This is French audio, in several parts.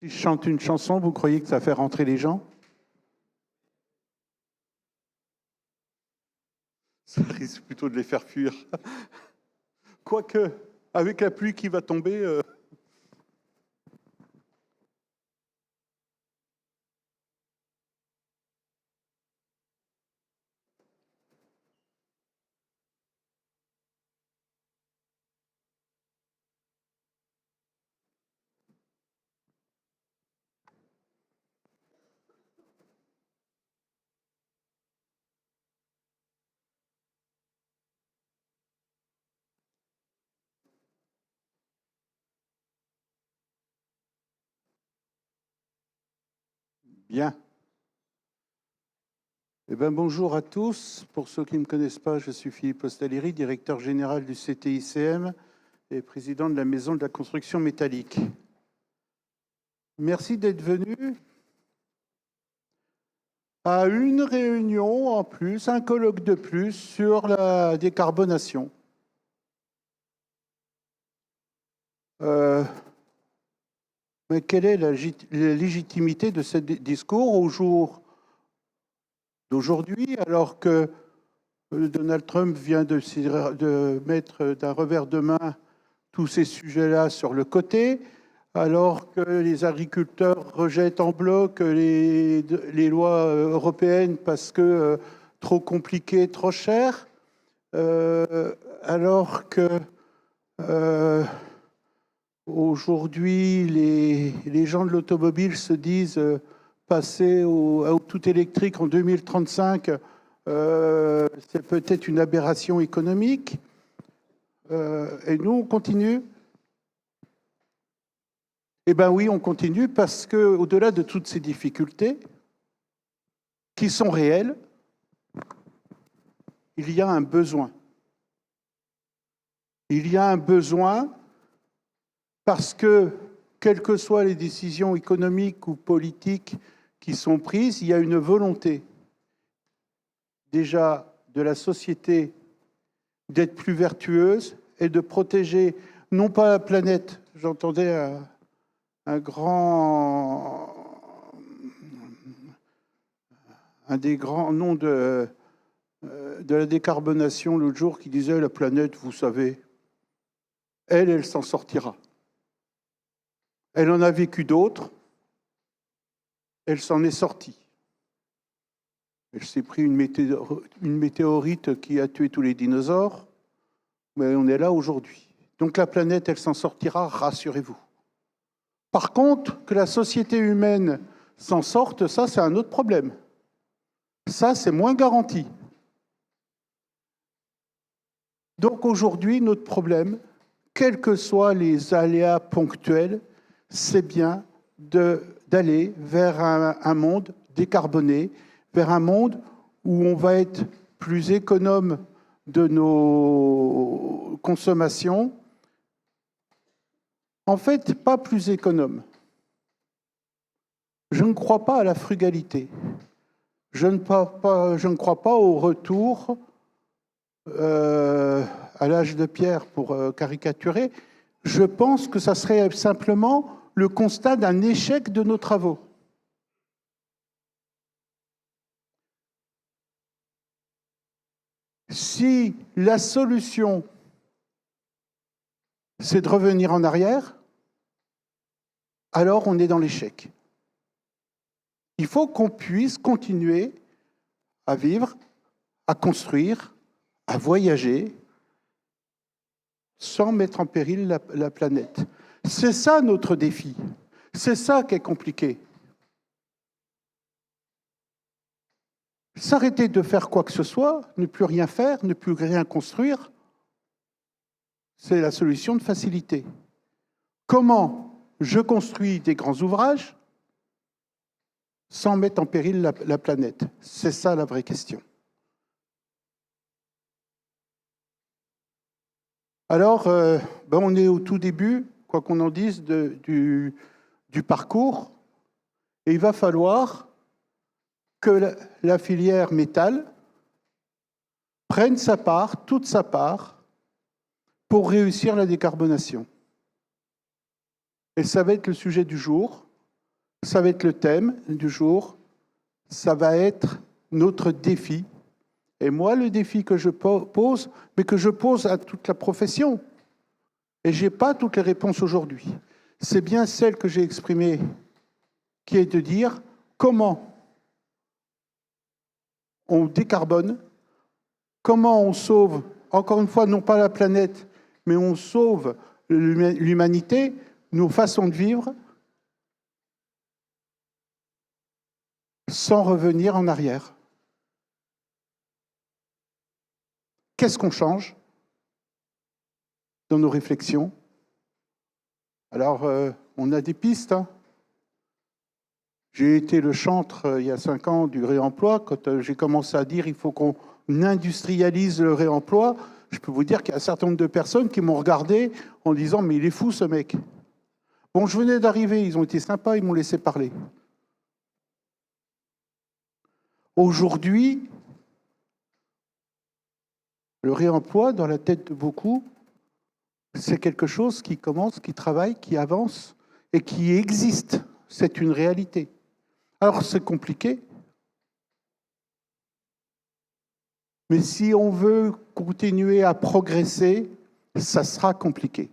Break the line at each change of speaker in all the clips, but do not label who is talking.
Si je chante une chanson, vous croyez que ça fait rentrer les gens? Ça risque plutôt de les faire fuir. Quoique, avec la pluie qui va tomber... Bien. Eh bien, bonjour à tous. Pour ceux qui ne me connaissent pas, je suis Philippe Ostaléry, directeur général du CTICM et président de la Maison de la construction métallique. Merci d'être venu à une réunion en plus, un colloque de plus sur la décarbonation. Mais quelle est la légitimité de ce discours au jour d'aujourd'hui, alors que Donald Trump vient de mettre d'un revers de main tous ces sujets-là sur le côté, alors que les agriculteurs rejettent en bloc les lois européennes parce que trop compliquées, trop chères, alors que aujourd'hui les gens de l'automobile se disent passer au tout électrique en 2035, c'est peut-être une aberration économique. Et nous, on continue. Eh bien oui, on continue parce qu'au-delà de toutes ces difficultés, qui sont réelles, il y a un besoin. Il y a un besoin parce que, quelles que soient les décisions économiques ou politiques qui sont prises, il y a une volonté déjà de la société d'être plus vertueuse et de protéger non pas la planète. J'entendais un des grands noms de la décarbonation l'autre jour qui disait « La planète, vous savez, elle s'en sortira. Elle en a vécu d'autres, elle s'en est sortie. Elle s'est pris une météorite qui a tué tous les dinosaures, mais on est là aujourd'hui. Donc la planète, elle s'en sortira, rassurez-vous. Par contre, que la société humaine s'en sorte, ça, c'est un autre problème. Ça, c'est moins garanti. Donc aujourd'hui, notre problème, quels que soient les aléas ponctuels, c'est bien d'aller vers un monde décarboné, vers un monde où on va être plus économe de nos consommations. En fait, pas plus économe. Je ne crois pas à la frugalité. Je ne crois pas au retour à l'âge de pierre pour caricaturer. Je pense que ça serait simplement le constat d'un échec de nos travaux. Si la solution, c'est de revenir en arrière, alors on est dans l'échec. Il faut qu'on puisse continuer à vivre, à construire, à voyager, sans mettre en péril la planète. C'est ça notre défi. C'est ça qui est compliqué. S'arrêter de faire quoi que ce soit, ne plus rien faire, ne plus rien construire, c'est la solution de facilité. Comment je construis des grands ouvrages sans mettre en péril la planète? C'est ça la vraie question. Alors, on est au tout début, quoi qu'on en dise, du parcours, et il va falloir que la filière métal prenne sa part, toute sa part, pour réussir la décarbonation. Et ça va être le sujet du jour. Ça va être le thème du jour. Ça va être notre défi. Et moi, le défi que je pose, mais que je pose à toute la profession, et je n'ai pas toutes les réponses aujourd'hui, c'est bien celle que j'ai exprimée, qui est de dire comment on décarbone, comment on sauve, encore une fois, non pas la planète, mais on sauve l'humanité, nos façons de vivre, sans revenir en arrière. Qu'est-ce qu'on change dans nos réflexions? Alors, on a des pistes. Hein. J'ai été le chantre, il y a 5 ans, du réemploi. Quand j'ai commencé à dire qu'il faut qu'on industrialise le réemploi, je peux vous dire qu'il y a un certain nombre de personnes qui m'ont regardé en disant « mais il est fou ce mec ». Bon, je venais d'arriver, ils ont été sympas, ils m'ont laissé parler. Aujourd'hui, le réemploi, dans la tête de beaucoup, c'est quelque chose qui commence, qui travaille, qui avance et qui existe. C'est une réalité. Alors, c'est compliqué. Mais si on veut continuer à progresser, ça sera compliqué.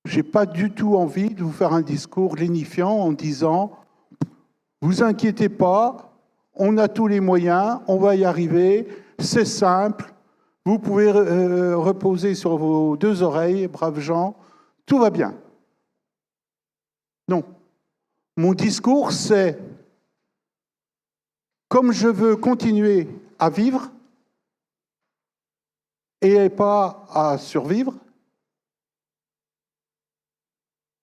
Je n'ai pas du tout envie de vous faire un discours lénifiant en disant « vous inquiétez pas, on a tous les moyens, on va y arriver, c'est simple, vous pouvez reposer sur vos 2 oreilles, braves gens, tout va bien ». Non. Mon discours, c'est comme je veux continuer à vivre et pas à survivre,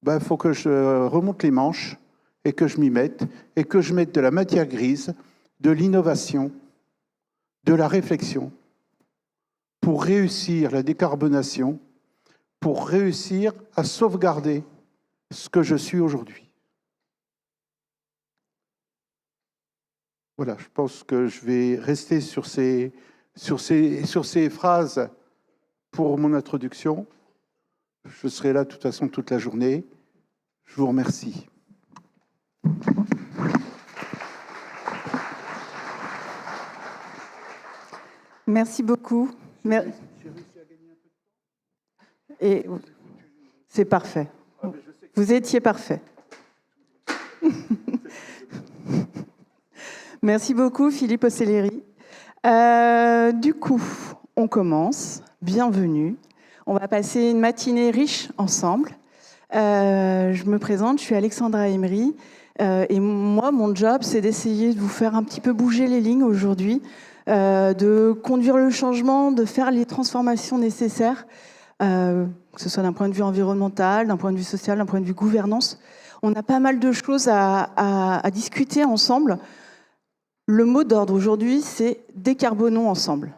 ben, faut que je remonte les manches et que je m'y mette, et que je mette de la matière grise, de l'innovation, de la réflexion, pour réussir la décarbonation, pour réussir à sauvegarder ce que je suis aujourd'hui. Voilà, je pense que je vais rester sur ces phrases pour mon introduction. Je serai là de toute façon toute la journée. Je vous remercie.
Merci beaucoup. Et c'est parfait. Vous étiez parfait. Merci beaucoup, Philippe Ocelleri. Du coup, on commence. Bienvenue. On va passer une matinée riche ensemble. Je me présente, je suis Alexandra Emery. Et moi, mon job, c'est d'essayer de vous faire un petit peu bouger les lignes aujourd'hui, de conduire le changement, de faire les transformations nécessaires, que ce soit d'un point de vue environnemental, d'un point de vue social, d'un point de vue gouvernance. On a pas mal de choses à discuter ensemble. Le mot d'ordre aujourd'hui, c'est « décarbonons ensemble ».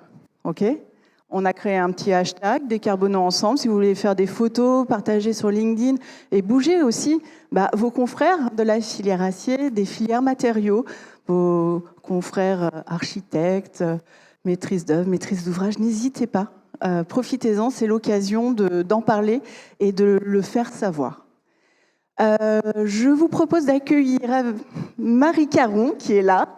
Okay ? On a créé un petit hashtag « décarbonons ensemble ». Si vous voulez faire des photos, partager sur LinkedIn et bouger aussi vos confrères de la filière acier, des filières matériaux, vos confrères architectes, maîtrises d'œuvre, maîtrises d'ouvrage, n'hésitez pas. Profitez-en, c'est l'occasion d'en parler et de le faire savoir. Je vous propose d'accueillir Marie Caron, qui est là.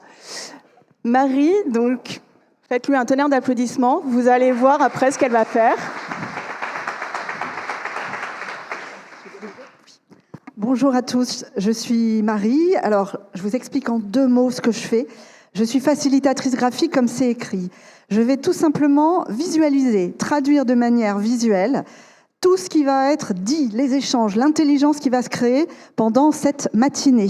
Marie, donc, faites-lui un tonnerre d'applaudissements. Vous allez voir après ce qu'elle va faire.
Bonjour à tous, je suis Marie. Alors, je vous explique en 2 mots ce que je fais. Je suis facilitatrice graphique, comme c'est écrit. Je vais tout simplement visualiser, traduire de manière visuelle tout ce qui va être dit, les échanges, l'intelligence qui va se créer pendant cette matinée.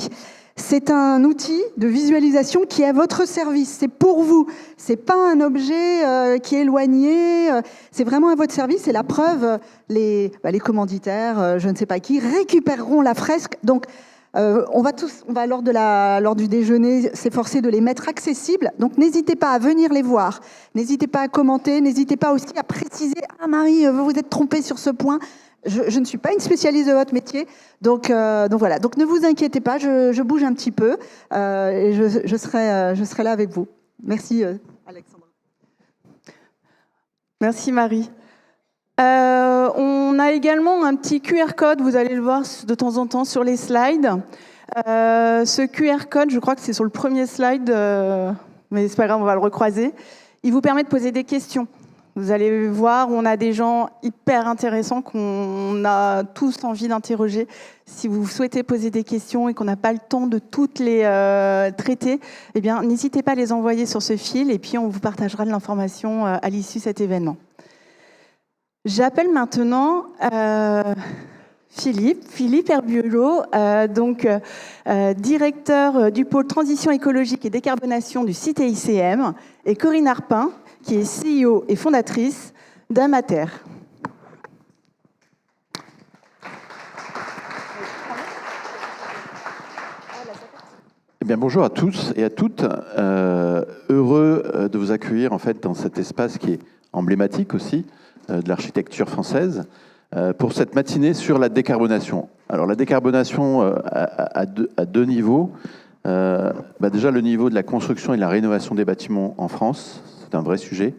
C'est un outil de visualisation qui est à votre service. C'est pour vous. C'est pas un objet qui est éloigné. C'est vraiment à votre service. Et la preuve, les commanditaires, je ne sais pas qui, récupéreront la fresque. Donc, on va lors du déjeuner s'efforcer de les mettre accessibles. Donc, n'hésitez pas à venir les voir. N'hésitez pas à commenter. N'hésitez pas aussi à préciser « Ah Marie, vous vous êtes trompée sur ce point ». Je ne suis pas une spécialiste de votre métier, donc voilà. Donc ne vous inquiétez pas, je bouge un petit peu et je serai là avec vous. Merci Alexandra.
Merci Marie. On a également un petit QR code, vous allez le voir de temps en temps sur les slides. Ce QR code, je crois que c'est sur le premier slide, mais c'est pas grave, on va le recroiser. Il vous permet de poser des questions. Vous allez voir, on a des gens hyper intéressants qu'on a tous envie d'interroger. Si vous souhaitez poser des questions et qu'on n'a pas le temps de toutes les traiter, eh bien, n'hésitez pas à les envoyer sur ce fil et puis on vous partagera de l'information à l'issue de cet événement. J'appelle maintenant Philippe Herbiolo, directeur du pôle transition écologique et décarbonation du CITICM, et Corinne Arpin, qui est CEO et fondatrice d'Amater.
Eh bien, bonjour à tous et à toutes. Heureux de vous accueillir en fait dans cet espace qui est emblématique aussi de l'architecture française pour cette matinée sur la décarbonation. Alors la décarbonation à deux niveaux. Déjà le niveau de la construction et de la rénovation des bâtiments en France, c'est un vrai sujet.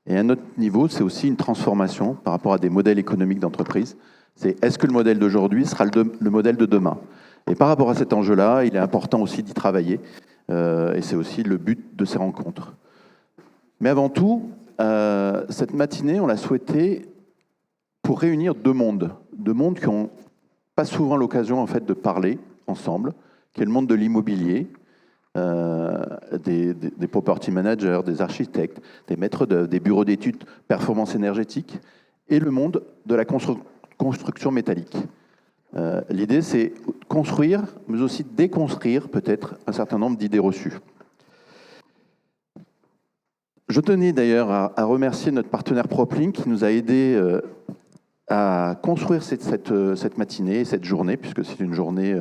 Et un autre niveau, c'est aussi une transformation par rapport à des modèles économiques d'entreprise. C'est est-ce que le modèle d'aujourd'hui sera le modèle de demain? Et par rapport à cet enjeu-là, il est important aussi d'y travailler. Et c'est aussi le but de ces rencontres. Mais avant tout, cette matinée, on l'a souhaité pour réunir deux mondes qui n'ont pas souvent l'occasion en fait, de parler ensemble, qui est le monde de l'immobilier, des property managers, des architectes, des maîtres d'œuvre, des bureaux d'études performance énergétique, et le monde de la construction métallique. L'idée, c'est construire, mais aussi déconstruire peut-être un certain nombre d'idées reçues. Je tenais d'ailleurs à remercier notre partenaire PropLink qui nous a aidés à construire cette matinée, cette journée, puisque c'est une journée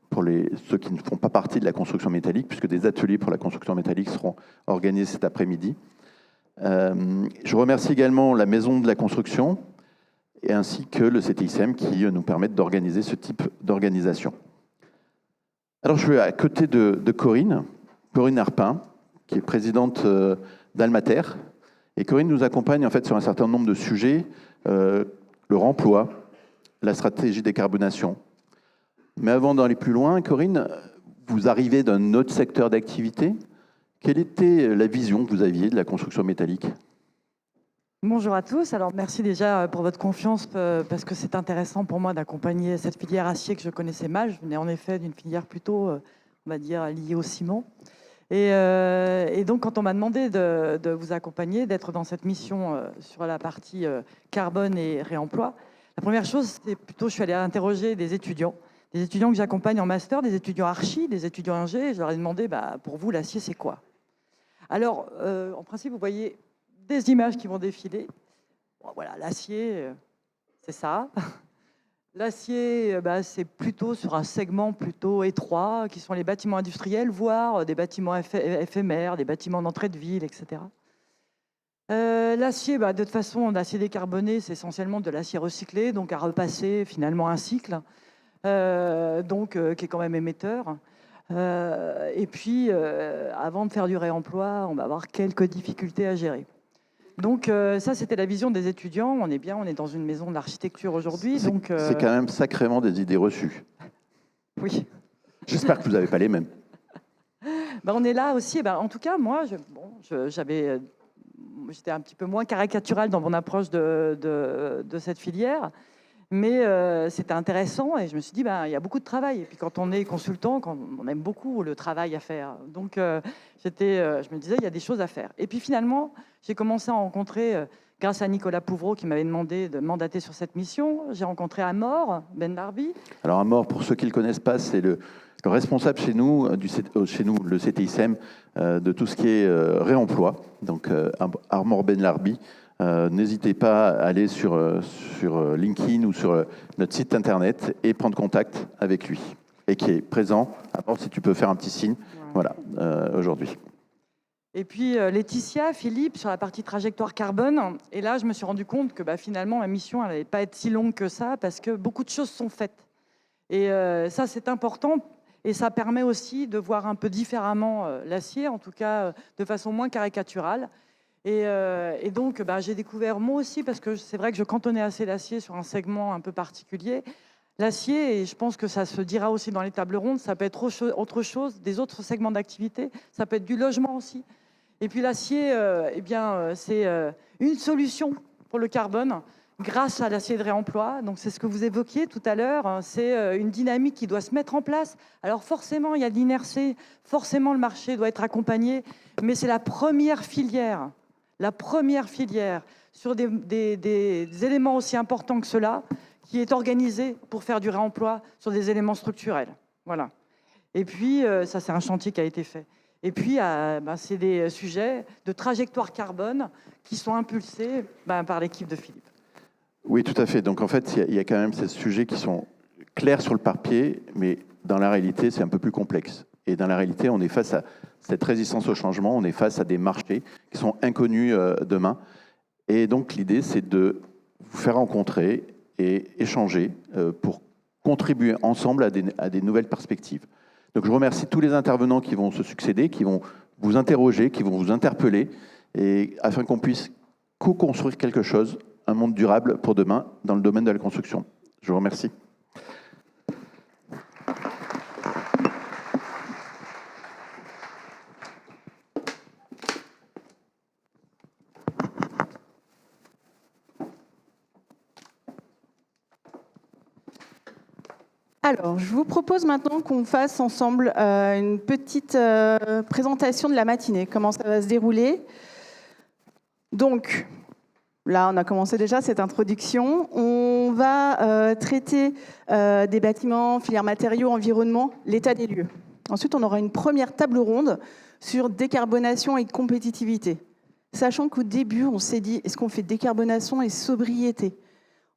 pour ceux qui ne font pas partie de la construction métallique, puisque des ateliers pour la construction métallique seront organisés cet après-midi. Je remercie également la Maison de la Construction, et ainsi que le CITICM qui nous permettent d'organiser ce type d'organisation. Alors je suis à côté de Corinne Arpin, qui est présidente d'Almater. Et Corinne nous accompagne en fait sur un certain nombre de sujets, le remploi, la stratégie décarbonation. Mais avant d'aller plus loin, Corinne, vous arrivez d'un autre secteur d'activité. Quelle était la vision que vous aviez de la construction métallique ?
Bonjour à tous. Alors merci déjà pour votre confiance parce que c'est intéressant pour moi d'accompagner cette filière acier que je connaissais mal. Je venais en effet d'une filière plutôt, on va dire, liée au ciment. Et donc quand on m'a demandé de vous accompagner, d'être dans cette mission sur la partie carbone et réemploi, la première chose, c'est plutôt, je suis allée interroger des étudiants que j'accompagne en master, des étudiants archi, des étudiants ingé. Je leur ai demandé, pour vous, l'acier, c'est quoi? Alors, en principe, vous voyez des images qui vont défiler. Bon, voilà, l'acier, c'est ça. L'acier, c'est plutôt sur un segment plutôt étroit, qui sont les bâtiments industriels, voire des bâtiments éphémères, des bâtiments d'entrée de ville, etc. L'acier, de toute façon, l'acier décarboné, c'est essentiellement de l'acier recyclé, donc à repasser finalement un cycle, qui est quand même émetteur. Et puis, avant de faire du réemploi, on va avoir quelques difficultés à gérer. Donc ça, c'était la vision des étudiants. On est dans une maison de l'architecture aujourd'hui. C'est
quand même sacrément des idées reçues.
Oui.
J'espère que vous n'avez pas les mêmes.
On est là aussi. En tout cas, moi, j'étais un petit peu moins caricatural dans mon approche de cette filière. Mais c'était intéressant et je me suis dit, il y a beaucoup de travail. Et puis quand on est consultant, on aime beaucoup le travail à faire. Donc je me disais, il y a des choses à faire. Et puis finalement, j'ai commencé à rencontrer, grâce à Nicolas Pouvreau qui m'avait demandé de mandater sur cette mission, j'ai rencontré Amor Benlarbi.
Alors Amor, pour ceux qui ne le connaissent pas, c'est le responsable chez nous, le CITICM, de tout ce qui est réemploi. Donc Amor Benlarbi. N'hésitez pas à aller sur LinkedIn ou sur notre site internet et prendre contact avec lui et qui est présent. Alors, si tu peux faire un petit signe, voilà, aujourd'hui.
Et puis Laetitia, Philippe, sur la partie trajectoire carbone. Et là, je me suis rendu compte que finalement, ma mission, elle n'allait pas être si longue que ça parce que beaucoup de choses sont faites. Et ça, c'est important. Et ça permet aussi de voir un peu différemment l'acier, en tout cas de façon moins caricaturale. Et donc, j'ai découvert moi aussi, parce que c'est vrai que je cantonnais assez l'acier sur un segment un peu particulier. L'acier, et je pense que ça se dira aussi dans les tables rondes, ça peut être autre chose, des autres segments d'activité, ça peut être du logement aussi. Et puis l'acier, c'est une solution pour le carbone grâce à l'acier de réemploi. Donc c'est ce que vous évoquiez tout à l'heure, c'est une dynamique qui doit se mettre en place. Alors forcément, il y a de l'inertie, forcément le marché doit être accompagné, mais c'est la première filière sur des éléments aussi importants que cela, qui est organisée pour faire du réemploi sur des éléments structurels. Voilà. Et puis, ça, c'est un chantier qui a été fait. Et puis, c'est des sujets de trajectoire carbone qui sont impulsés par l'équipe de Philippe.
Oui, tout à fait. Donc, en fait, il y a quand même ces sujets qui sont clairs sur le papier, mais dans la réalité, c'est un peu plus complexe. Et dans la réalité, on est face à cette résistance au changement, on est face à des marchés qui sont inconnus demain. Et donc, l'idée, c'est de vous faire rencontrer et échanger pour contribuer ensemble à des nouvelles perspectives. Donc je remercie tous les intervenants qui vont se succéder, qui vont vous interroger, qui vont vous interpeller, et afin qu'on puisse co-construire quelque chose, un monde durable pour demain dans le domaine de la construction. Je vous remercie.
Alors, je vous propose maintenant qu'on fasse ensemble une petite présentation de la matinée, comment ça va se dérouler. Donc, là, on a commencé déjà cette introduction. On va traiter des bâtiments, filières matériaux, environnement, l'état des lieux. Ensuite, on aura une première table ronde sur décarbonation et compétitivité. Sachant qu'au début, on s'est dit, est-ce qu'on fait décarbonation et sobriété?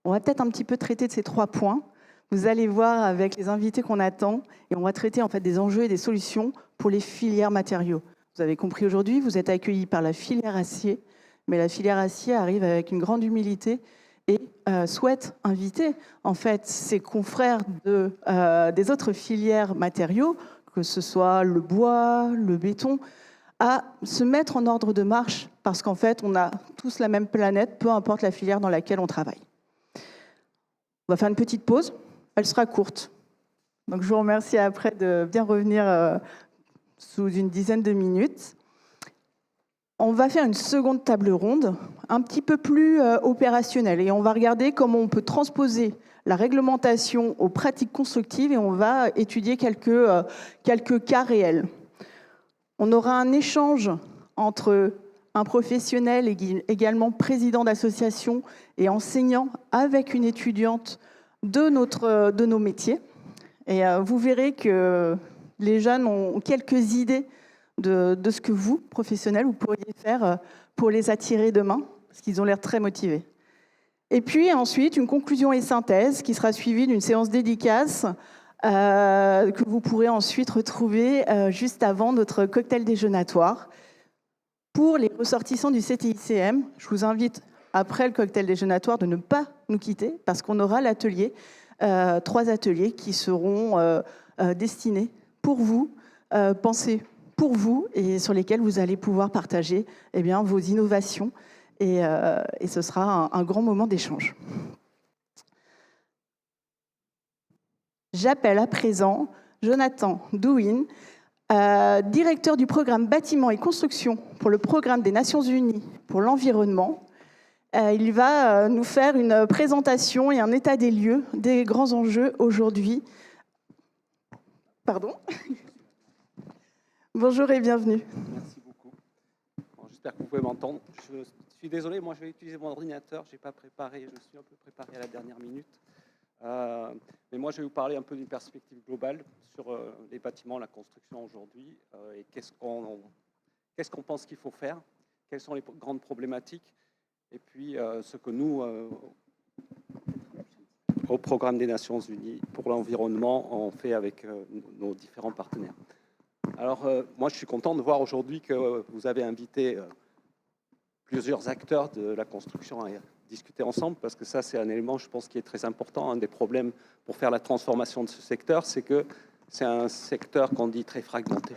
On va peut-être un petit peu traiter de ces 3 points. Vous allez voir avec les invités qu'on attend, et on va traiter en fait des enjeux et des solutions pour les filières matériaux. Vous avez compris aujourd'hui, vous êtes accueillis par la filière acier, mais la filière acier arrive avec une grande humilité et souhaite inviter en fait ses confrères des autres filières matériaux, que ce soit le bois, le béton, à se mettre en ordre de marche, parce qu'en fait, on a tous la même planète, peu importe la filière dans laquelle on travaille. On va faire une petite pause. Elle sera courte. Donc, je vous remercie après de bien revenir sous une dizaine de minutes. On va faire une seconde table ronde, un petit peu plus opérationnelle, et on va regarder comment on peut transposer la réglementation aux pratiques constructives, et on va étudier quelques cas réels. On aura un échange entre un professionnel, également président d'association et enseignant, avec une étudiante de nos métiers. Et vous verrez que les jeunes ont quelques idées de ce que vous, professionnels, vous pourriez faire pour les attirer demain, parce qu'ils ont l'air très motivés. Et puis ensuite, une conclusion et synthèse qui sera suivie d'une séance dédicace que vous pourrez ensuite retrouver juste avant notre cocktail déjeunatoire. Pour les ressortissants du CTICM, je vous invite, après le cocktail déjeunatoire, de ne pas nous quitter, parce qu'on aura l'atelier, 3 ateliers qui seront destinés pour vous, pensés pour vous, et sur lesquels vous allez pouvoir partager vos innovations, et ce sera un grand moment d'échange. J'appelle à présent Jonathan Douin, directeur du programme Bâtiments et Construction pour le programme des Nations Unies pour l'environnement. Il va nous faire une présentation et un état des lieux des grands enjeux aujourd'hui. Pardon. Bonjour et bienvenue.
Merci beaucoup. Bon, j'espère que vous pouvez m'entendre. Je suis désolé, moi je vais utiliser mon ordinateur, je n'ai pas préparé, je suis un peu préparé à la dernière minute. Mais moi, je vais vous parler un peu d'une perspective globale sur les bâtiments, la construction aujourd'hui, et qu'est-ce qu'on pense qu'il faut faire, quelles sont les grandes problématiques, et puis ce que nous, au programme des Nations Unies pour l'environnement, on fait avec nos différents partenaires. Alors, moi, je suis content de voir aujourd'hui que vous avez invité plusieurs acteurs de la construction à discuter ensemble, parce que ça, c'est un élément, je pense, qui est très important. Un des problèmes pour faire la transformation de ce secteur, c'est que c'est un secteur qu'on dit très fragmenté.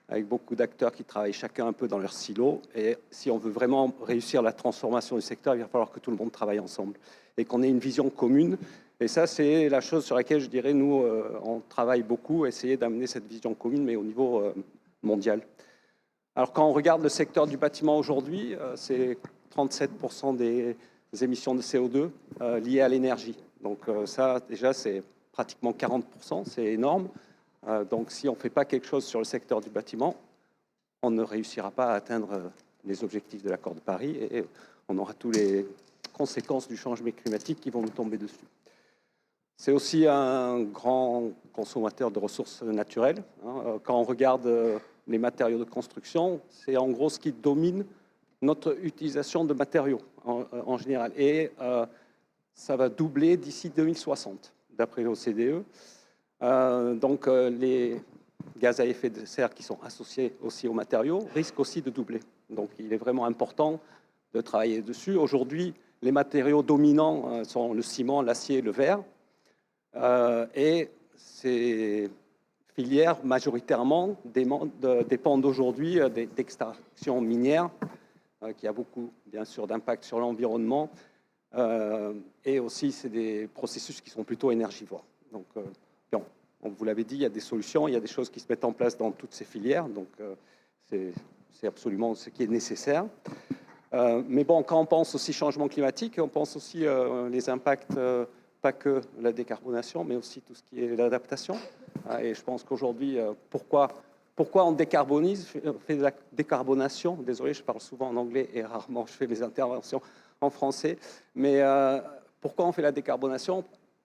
avec beaucoup d'acteurs qui travaillent chacun un peu dans leur silo. Et si on veut vraiment réussir la transformation du secteur, il va falloir que tout le monde travaille ensemble et qu'on ait une vision commune. Et ça, c'est la chose sur laquelle, je dirais, nous, on travaille beaucoup, essayer d'amener cette vision commune, mais au niveau mondial. Alors, quand on regarde le secteur du bâtiment aujourd'hui, c'est 37% des émissions de CO2 liées à l'énergie. Donc ça, déjà, c'est pratiquement 40%, c'est énorme. Donc si on ne fait pas quelque chose sur le secteur du bâtiment, on ne réussira pas à atteindre les objectifs de l'accord de Paris et on aura toutes les conséquences du changement climatique qui vont nous tomber dessus. C'est aussi un grand consommateur de ressources naturelles. Quand on regarde les matériaux de construction, c'est en gros ce qui domine notre utilisation de matériaux en général. Et ça va doubler d'ici 2060, d'après l'OCDE. Donc les gaz à effet de serre qui sont associés aussi aux matériaux risquent aussi de doubler. Donc il est vraiment important de travailler dessus. Aujourd'hui, les matériaux dominants sont le ciment, l'acier, le verre. Et ces filières, majoritairement, dépendent aujourd'hui d'extraction minière, qui a beaucoup, bien sûr, d'impact sur l'environnement. Et aussi, c'est des processus qui sont plutôt énergivores. Donc, bon, vous l'avez dit, il y a des solutions, il y a des choses qui se mettent en place dans toutes ces filières. Donc, c'est absolument ce qui est nécessaire. Mais bon, quand on pense aussi changement climatique, on pense aussi les impacts, pas que la décarbonation, mais aussi tout ce qui est l'adaptation. Et je pense qu'aujourd'hui, pourquoi on décarbonise, fait de la décarbonation, désolé, je parle souvent en anglais et rarement je fais mes interventions en français, mais pourquoi on fait la décarbonation?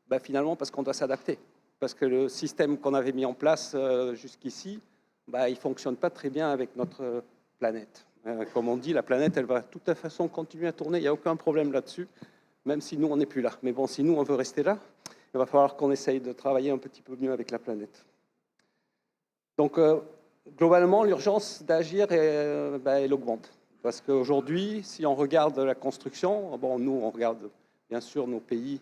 Ben, finalement, parce qu'on doit s'adapter. Parce que le système qu'on avait mis en place jusqu'ici, ben, il ne fonctionne pas très bien avec notre planète. Comme on dit, la planète, elle va de toute façon continuer à tourner, il n'y a aucun problème là-dessus, même si nous, on n'est plus là. Mais bon, si nous, on veut rester là, il va falloir qu'on essaye de travailler un petit peu mieux avec la planète. Donc, globalement, l'urgence d'agir, elle augmente. Parce qu'aujourd'hui, si on regarde la construction, bon, nous, on regarde bien sûr nos pays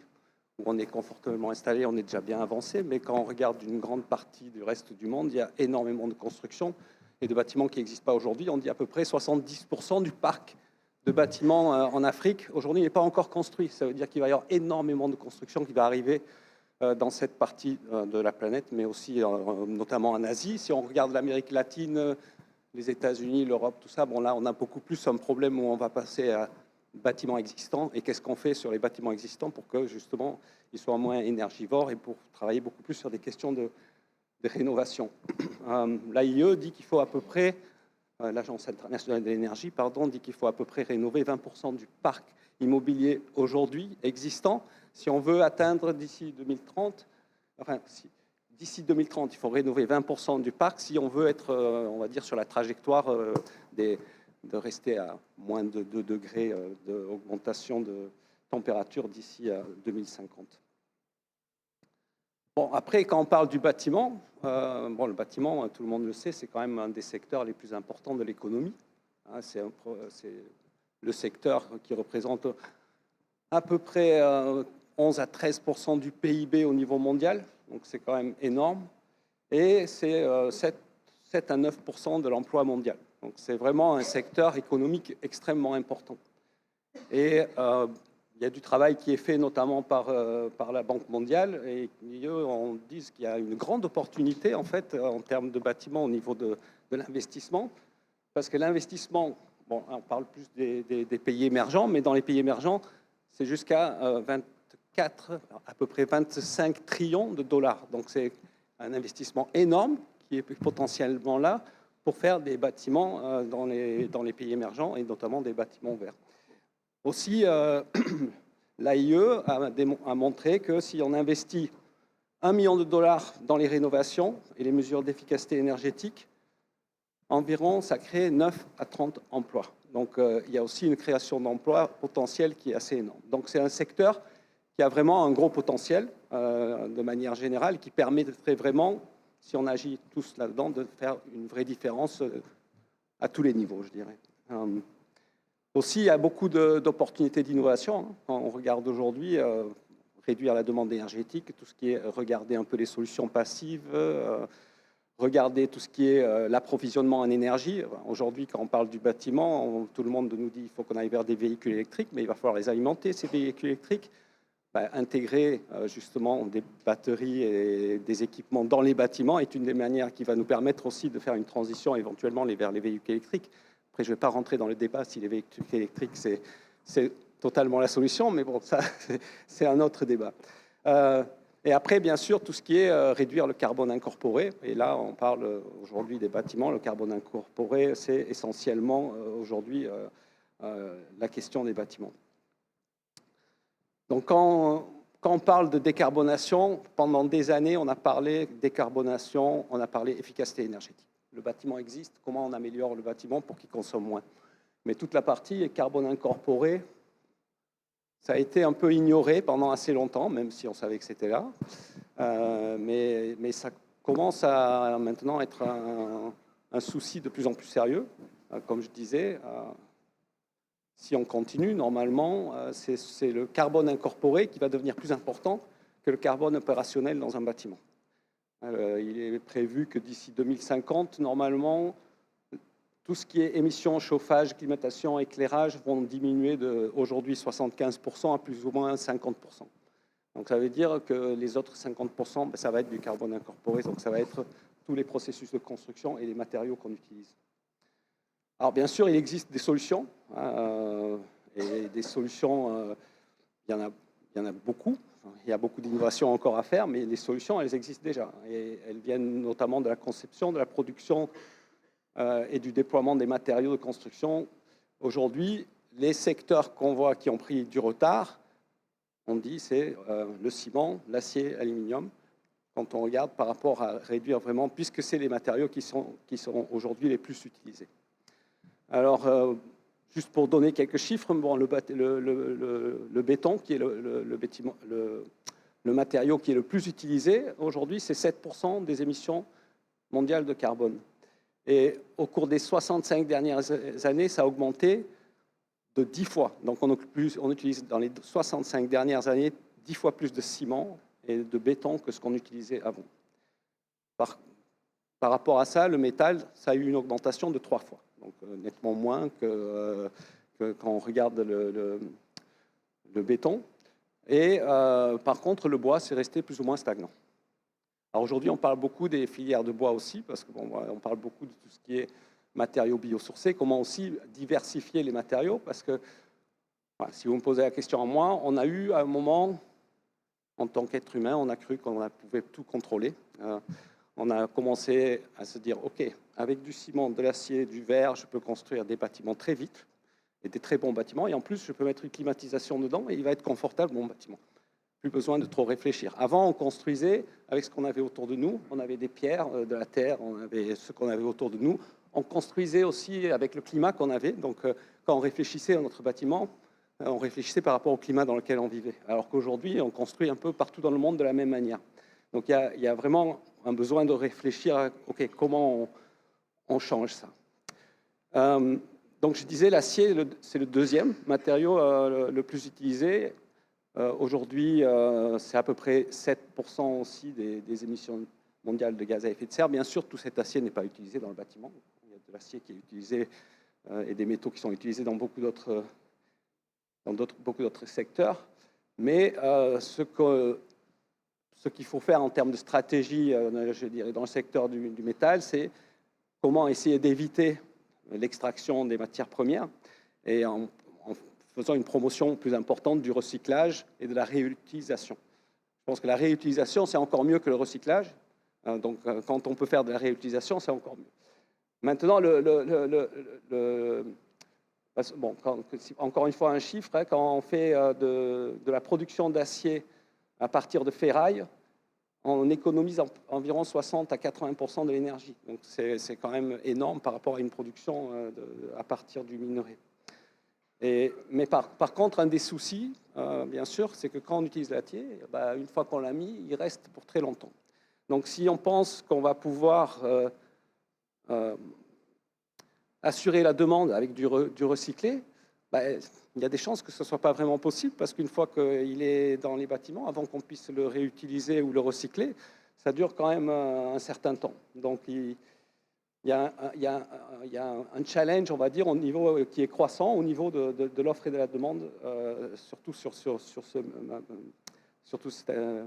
où on est confortablement installé, on est déjà bien avancé, mais quand on regarde une grande partie du reste du monde, il y a énormément de constructions et de bâtiments qui n'existent pas aujourd'hui. On dit à peu près 70% du parc de bâtiments en Afrique, aujourd'hui, n'est pas encore construit. Ça veut dire qu'il va y avoir énormément de construction qui va arriver dans cette partie de la planète, mais aussi notamment en Asie. Si on regarde l'Amérique latine, les États-Unis, l'Europe, tout ça, bon là, on a beaucoup plus un problème où on va passer à bâtiments existants. Et qu'est-ce qu'on fait sur les bâtiments existants pour que, justement, ils soient moins énergivores et pour travailler beaucoup plus sur des questions de rénovation. L'AIE dit qu'il faut à peu près, l'Agence internationale de l'énergie, pardon, dit qu'il faut à peu près rénover 20% du parc immobilier aujourd'hui existant. Si on veut atteindre d'ici 2030, enfin, d'ici 2030, il faut rénover 20% du parc si on veut être, on va dire, sur la trajectoire de rester à moins de 2 degrés d'augmentation de température d'ici à 2050. Bon, après, quand on parle du bâtiment, bon, le bâtiment, tout le monde le sait, c'est quand même un des secteurs les plus importants de l'économie. C'est le secteur qui représente à peu près 11 à 13% du PIB au niveau mondial, donc c'est quand même énorme, et c'est 7 à 9% de l'emploi mondial. Donc c'est vraiment un secteur économique extrêmement important. Et il y a du travail qui est fait notamment par la Banque mondiale, et eux, on dit qu'il y a une grande opportunité en fait en termes de bâtiments au niveau de l'investissement, parce que l'investissement, bon, on parle plus des pays émergents, mais dans les pays émergents, c'est jusqu'à à peu près 25 trillions de dollars. Donc c'est un investissement énorme qui est potentiellement là pour faire des bâtiments dans les pays émergents et notamment des bâtiments verts. Aussi, l'AIE a montré que si on investit 1 million de dollars dans les rénovations et les mesures d'efficacité énergétique, environ, ça crée 9 à 30 emplois. Donc, il y a aussi une création d'emplois potentielle qui est assez énorme. Donc, c'est un secteur qui a vraiment un gros potentiel de manière générale, qui permettrait vraiment, si on agit tous là-dedans, de faire une vraie différence à tous les niveaux, je dirais. Aussi, il y a beaucoup d'opportunités d'innovation. Quand on regarde aujourd'hui, réduire la demande énergétique, tout ce qui est regarder un peu les solutions passives, regarder tout ce qui est l'approvisionnement en énergie. Aujourd'hui, quand on parle du bâtiment, tout le monde nous dit qu'il faut qu'on aille vers des véhicules électriques, mais il va falloir les alimenter, ces véhicules électriques. Intégrer justement des batteries et des équipements dans les bâtiments est une des manières qui va nous permettre aussi de faire une transition éventuellement vers les véhicules électriques. Après, je ne vais pas rentrer dans le débat si les véhicules électriques, c'est totalement la solution, mais bon, ça, c'est un autre débat. Et après, bien sûr, tout ce qui est réduire le carbone incorporé. Et là, on parle aujourd'hui des bâtiments. Le carbone incorporé, c'est essentiellement aujourd'hui la question des bâtiments. Donc, quand on parle de décarbonation, pendant des années, on a parlé décarbonation, on a parlé efficacité énergétique. Le bâtiment existe, comment on améliore le bâtiment pour qu'il consomme moins. Mais toute la partie carbone incorporé, ça a été un peu ignoré pendant assez longtemps, même si on savait que c'était là. Mais ça commence à maintenant être un souci de plus en plus sérieux. Comme je disais, si on continue, normalement, c'est le carbone incorporé qui va devenir plus important que le carbone opérationnel dans un bâtiment. Il est prévu que d'ici 2050, normalement, tout ce qui est émissions, chauffage, climatisation, éclairage vont diminuer d'aujourd'hui 75% à plus ou moins 50%. Donc ça veut dire que les autres 50%, ça va être du carbone incorporé, donc ça va être tous les processus de construction et les matériaux qu'on utilise. Alors bien sûr, il existe des solutions, et des solutions, il y en a beaucoup. Il y a beaucoup d'innovations encore à faire, mais les solutions, elles existent déjà. Et elles viennent notamment de la conception, de la production et du déploiement des matériaux de construction. Aujourd'hui, les secteurs qu'on voit qui ont pris du retard, on dit c'est le ciment, l'acier, l'aluminium, quand on regarde par rapport à réduire vraiment, puisque c'est les matériaux qui sont aujourd'hui les plus utilisés. Alors, juste pour donner quelques chiffres, bon, le béton, qui est le matériau qui est le plus utilisé, aujourd'hui, c'est 7% des émissions mondiales de carbone. Et au cours des 65 dernières années, ça a augmenté de 10 fois. Donc, on utilise dans les 65 dernières années 10 fois plus de ciment et de béton que ce qu'on utilisait avant. Par rapport à ça, le métal, ça a eu une augmentation de 3 fois. Donc nettement moins que quand on regarde le béton. Et par contre, le bois, c'est resté plus ou moins stagnant. Alors aujourd'hui, on parle beaucoup des filières de bois aussi, parce que bon, on parle beaucoup de tout ce qui est matériaux biosourcés, comment aussi diversifier les matériaux, parce que voilà, si vous me posez la question à moi, on a eu à un moment, en tant qu'être humain, on a cru qu'on pouvait tout contrôler. On a commencé à se dire, OK, avec du ciment, de l'acier, du verre, je peux construire des bâtiments très vite, et des très bons bâtiments, et en plus, je peux mettre une climatisation dedans, et il va être confortable, mon bâtiment. Plus besoin de trop réfléchir. Avant, on construisait avec ce qu'on avait autour de nous, on avait des pierres, de la terre, on avait ce qu'on avait autour de nous, on construisait aussi avec le climat qu'on avait, donc quand on réfléchissait à notre bâtiment, on réfléchissait par rapport au climat dans lequel on vivait, alors qu'aujourd'hui, on construit un peu partout dans le monde de la même manière. Donc il y a vraiment un besoin de réfléchir à OK, comment on change ça. Donc je disais, l'acier, c'est le deuxième matériau le plus utilisé. Aujourd'hui, c'est à peu près 7% aussi des émissions mondiales de gaz à effet de serre. Bien sûr, tout cet acier n'est pas utilisé dans le bâtiment. Il y a de l'acier qui est utilisé et des métaux qui sont utilisés dans beaucoup d'autres secteurs. Mais ce qu'il faut faire en termes de stratégie, je dirais, dans le secteur du métal, c'est comment essayer d'éviter l'extraction des matières premières et en faisant une promotion plus importante du recyclage et de la réutilisation. Je pense que la réutilisation, c'est encore mieux que le recyclage. Donc, quand on peut faire de la réutilisation, c'est encore mieux. Maintenant, bon, encore une fois, un chiffre, hein, quand on fait de la production d'acier à partir de ferraille, on économise environ 60 à 80% de l'énergie. Donc, c'est quand même énorme par rapport à une production à partir du minerai. Mais par contre, un des soucis, bien sûr, c'est que quand on utilise l'acier, une fois qu'on l'a mis, il reste pour très longtemps. Donc, si on pense qu'on va pouvoir assurer la demande avec du recyclé, il y a des chances que ce ne soit pas vraiment possible, parce qu'une fois qu'il est dans les bâtiments, avant qu'on puisse le réutiliser ou le recycler, ça dure quand même un certain temps. Donc, il y a un challenge, on va dire, au niveau qui est croissant au niveau de l'offre et de la demande, surtout sur ce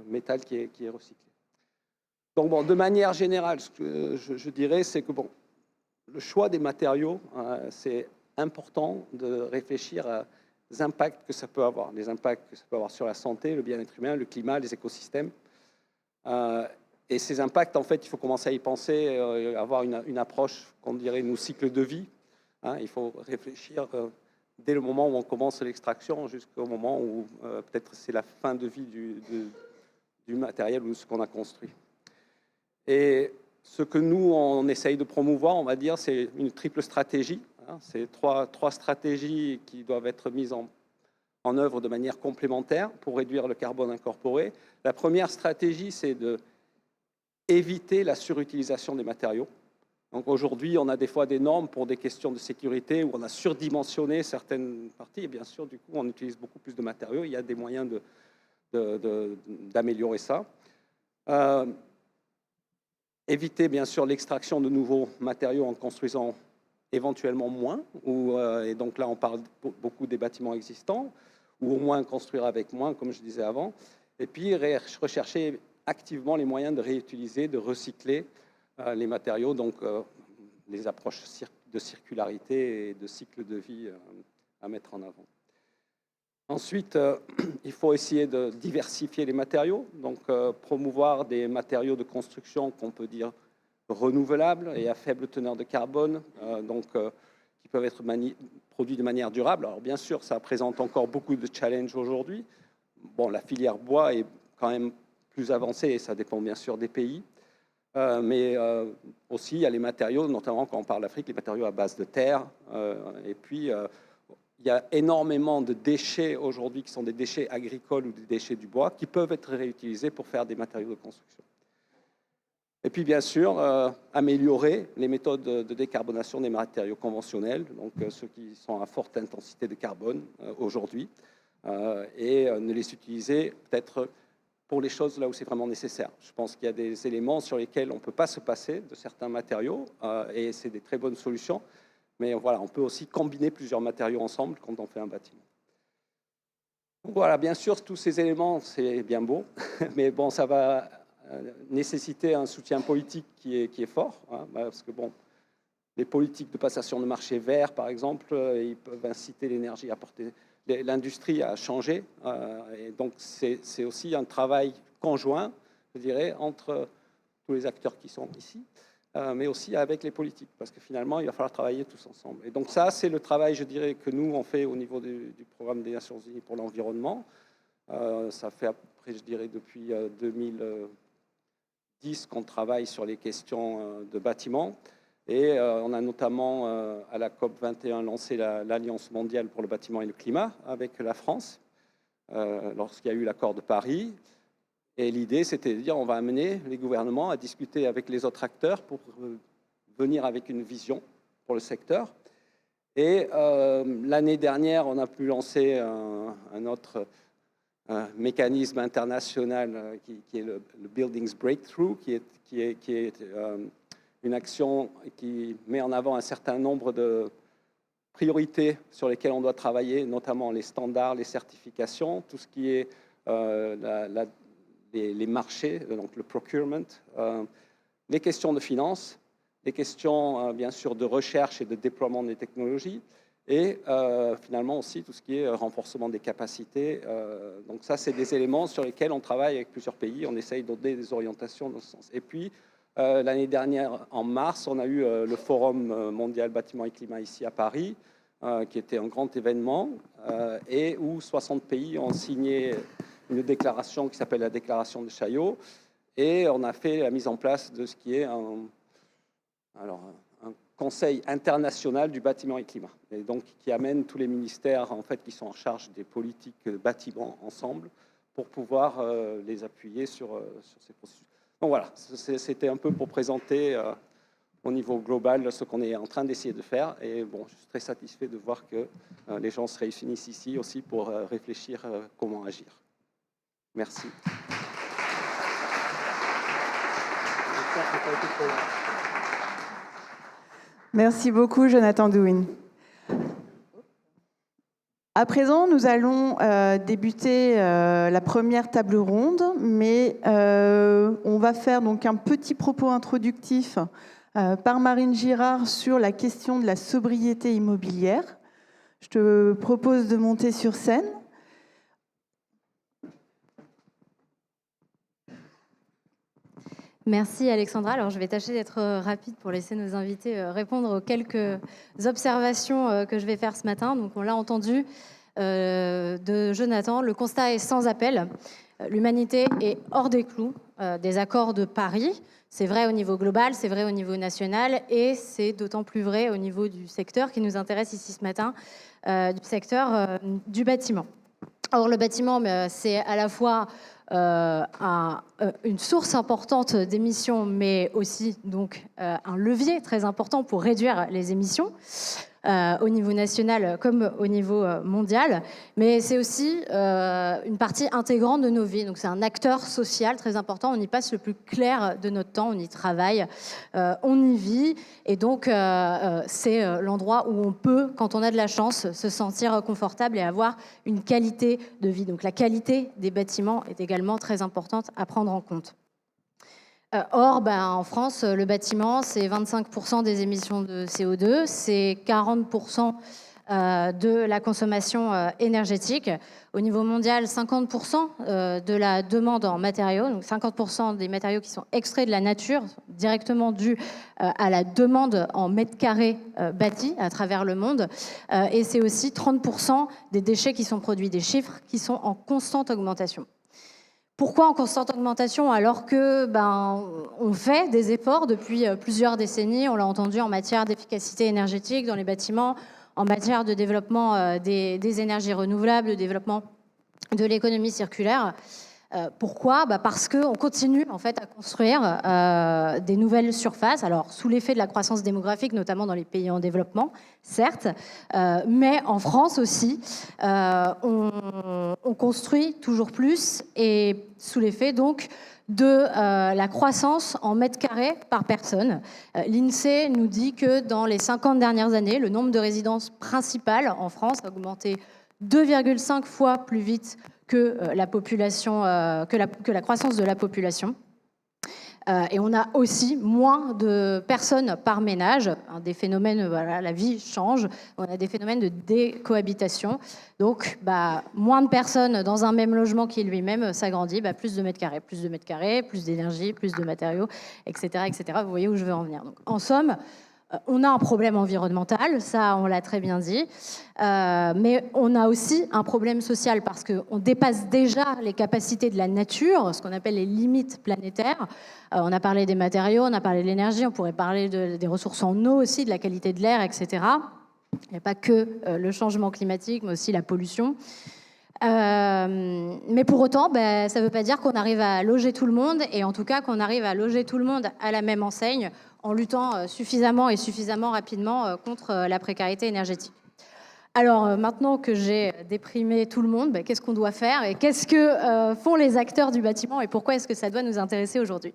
métal qui est recyclé. Donc, bon, de manière générale, ce que je dirais, c'est que bon, le choix des matériaux, c'est important de réfléchir aux impacts que ça peut avoir, les impacts que ça peut avoir sur la santé, le bien-être humain, le climat, les écosystèmes. Et ces impacts, en fait, il faut commencer à y penser, avoir une approche qu'on dirait nos cycles de vie. Il faut réfléchir dès le moment où on commence l'extraction jusqu'au moment où peut-être c'est la fin de vie du matériel ou de ce qu'on a construit. Et ce que nous, on essaye de promouvoir, on va dire, c'est une triple stratégie. C'est trois stratégies qui doivent être mises en œuvre de manière complémentaire pour réduire le carbone incorporé. La première stratégie, c'est d'éviter la surutilisation des matériaux. Donc aujourd'hui, on a des fois des normes pour des questions de sécurité où on a surdimensionné certaines parties. Et bien sûr, du coup, on utilise beaucoup plus de matériaux. Il y a des moyens d'améliorer ça. Éviter, bien sûr, l'extraction de nouveaux matériaux en construisant éventuellement moins. Et donc là, on parle beaucoup des bâtiments existants, ou au moins construire avec moins, comme je disais avant. Et puis, rechercher activement les moyens de réutiliser, de recycler les matériaux, donc les approches de circularité et de cycle de vie à mettre en avant. Ensuite, il faut essayer de diversifier les matériaux, donc promouvoir des matériaux de construction qu'on peut dire renouvelables et à faible teneur de carbone, qui peuvent être produits de manière durable. Alors bien sûr, ça présente encore beaucoup de challenges aujourd'hui. Bon, la filière bois est quand même plus avancée et ça dépend bien sûr des pays. Mais aussi, il y a les matériaux, notamment quand on parle d'Afrique, les matériaux à base de terre. Et puis, il y a énormément de déchets aujourd'hui qui sont des déchets agricoles ou des déchets du bois qui peuvent être réutilisés pour faire des matériaux de construction. Et puis, bien sûr, améliorer les méthodes de décarbonation des matériaux conventionnels, donc ceux qui sont à forte intensité de carbone aujourd'hui, et ne les utiliser peut-être pour les choses là où c'est vraiment nécessaire. Je pense qu'il y a des éléments sur lesquels on ne peut pas se passer de certains matériaux, et c'est des très bonnes solutions. Mais voilà, on peut aussi combiner plusieurs matériaux ensemble quand on fait un bâtiment. Donc voilà, bien sûr, tous ces éléments, c'est bien beau, mais bon, ça va nécessiter un soutien politique qui est fort, parce que bon, les politiques de passation de marché vert, par exemple, ils peuvent inciter l'énergie à porter l'industrie à changer, et donc c'est aussi un travail conjoint, je dirais, entre tous les acteurs qui sont ici, mais aussi avec les politiques, parce que finalement, il va falloir travailler tous ensemble. Et donc ça, c'est le travail, je dirais, que nous, on fait au niveau du programme des Nations Unies pour l'environnement. Ça fait après, je dirais, depuis 2010 qu'on travaille sur les questions de bâtiments. Et on a notamment, à la COP21, lancé l'Alliance mondiale pour le bâtiment et le climat avec la France, lorsqu'il y a eu l'accord de Paris. Et l'idée, c'était de dire on va amener les gouvernements à discuter avec les autres acteurs pour venir avec une vision pour le secteur. Et l'année dernière, on a pu lancer un autre mécanisme international qui est le Buildings Breakthrough, qui est une action qui met en avant un certain nombre de priorités sur lesquelles on doit travailler, notamment les standards, les certifications, tout ce qui est les marchés, donc le procurement, les questions de finances, les questions bien sûr de recherche et de déploiement des technologies, et finalement aussi tout ce qui est renforcement des capacités. Donc ça, c'est des éléments sur lesquels on travaille avec plusieurs pays, on essaye de donner des orientations dans ce sens. Et puis, l'année dernière, en mars, on a eu le Forum mondial bâtiment et climat ici à Paris, qui était un grand événement, et où 60 pays ont signé une déclaration qui s'appelle la déclaration de Chaillot, et on a fait la mise en place de ce qui est un conseil international du bâtiment et climat, et donc qui amène tous les ministères en fait qui sont en charge des politiques bâtiments ensemble pour pouvoir les appuyer sur ces processus. Donc voilà, c'était un peu pour présenter au niveau global ce qu'on est en train d'essayer de faire, et bon, je suis très satisfait de voir que les gens se réunissent ici aussi pour réfléchir comment agir. Merci. pas été trop long.
Merci beaucoup, Jonathan Douin. À présent, nous allons débuter la première table ronde, mais on va faire donc un petit propos introductif par Marine Girard sur la question de la sobriété immobilière. Je te propose de monter sur scène.
Merci Alexandra. Alors je vais tâcher d'être rapide pour laisser nos invités répondre aux quelques observations que je vais faire ce matin. Donc on l'a entendu de Jonathan, le constat est sans appel. L'humanité est hors des clous des accords de Paris. C'est vrai au niveau global, c'est vrai au niveau national et c'est d'autant plus vrai au niveau du secteur qui nous intéresse ici ce matin, du secteur du bâtiment. Or le bâtiment, c'est à la fois une source importante d'émissions, mais aussi donc un levier très important pour réduire les émissions au niveau national comme au niveau mondial. Mais c'est aussi une partie intégrante de nos vies. Donc c'est un acteur social très important. On y passe le plus clair de notre temps, on y travaille, on y vit. Et donc c'est l'endroit où on peut, quand on a de la chance, se sentir confortable et avoir une qualité de vie. Donc la qualité des bâtiments est également très importante à prendre en compte. Or, en France, le bâtiment, c'est 25% des émissions de CO2, c'est 40% de la consommation énergétique. Au niveau mondial, 50% de la demande en matériaux, donc 50% des matériaux qui sont extraits de la nature, directement dus à la demande en mètres carrés bâtis à travers le monde. Et c'est aussi 30% des déchets qui sont produits, des chiffres qui sont en constante augmentation. Pourquoi en constante augmentation alors que on fait des efforts depuis plusieurs décennies, on l'a entendu en matière d'efficacité énergétique dans les bâtiments, en matière de développement des énergies renouvelables, de développement de l'économie circulaire. Pourquoi ? Parce qu'on continue en fait à construire des nouvelles surfaces, alors sous l'effet de la croissance démographique, notamment dans les pays en développement, certes, mais en France aussi, on construit toujours plus et sous l'effet donc de la croissance en mètres carrés par personne. L'INSEE nous dit que dans les 50 dernières années, le nombre de résidences principales en France a augmenté 2,5 fois plus vite que la population, que la croissance de la population. Et on a aussi moins de personnes par ménage. Des phénomènes, voilà, la vie change. On a des phénomènes de décohabitation. Donc, moins de personnes dans un même logement qui lui-même s'agrandit, plus de mètres carrés, plus d'énergie, plus de matériaux, etc., etc. Vous voyez où je veux en venir. Donc, en somme, on a un problème environnemental, ça on l'a très bien dit, mais on a aussi un problème social parce qu'on dépasse déjà les capacités de la nature, ce qu'on appelle les limites planétaires. On a parlé des matériaux, on a parlé de l'énergie, on pourrait parler des ressources en eau aussi, de la qualité de l'air, etc. Il n'y a pas que le changement climatique, mais aussi la pollution. Mais pour autant, ça ne veut pas dire qu'on arrive à loger tout le monde, et en tout cas qu'on arrive à loger tout le monde à la même enseigne, en luttant suffisamment rapidement contre la précarité énergétique. Alors maintenant que j'ai déprimé tout le monde, qu'est-ce qu'on doit faire et qu'est-ce que font les acteurs du bâtiment et pourquoi est-ce que ça doit nous intéresser aujourd'hui ?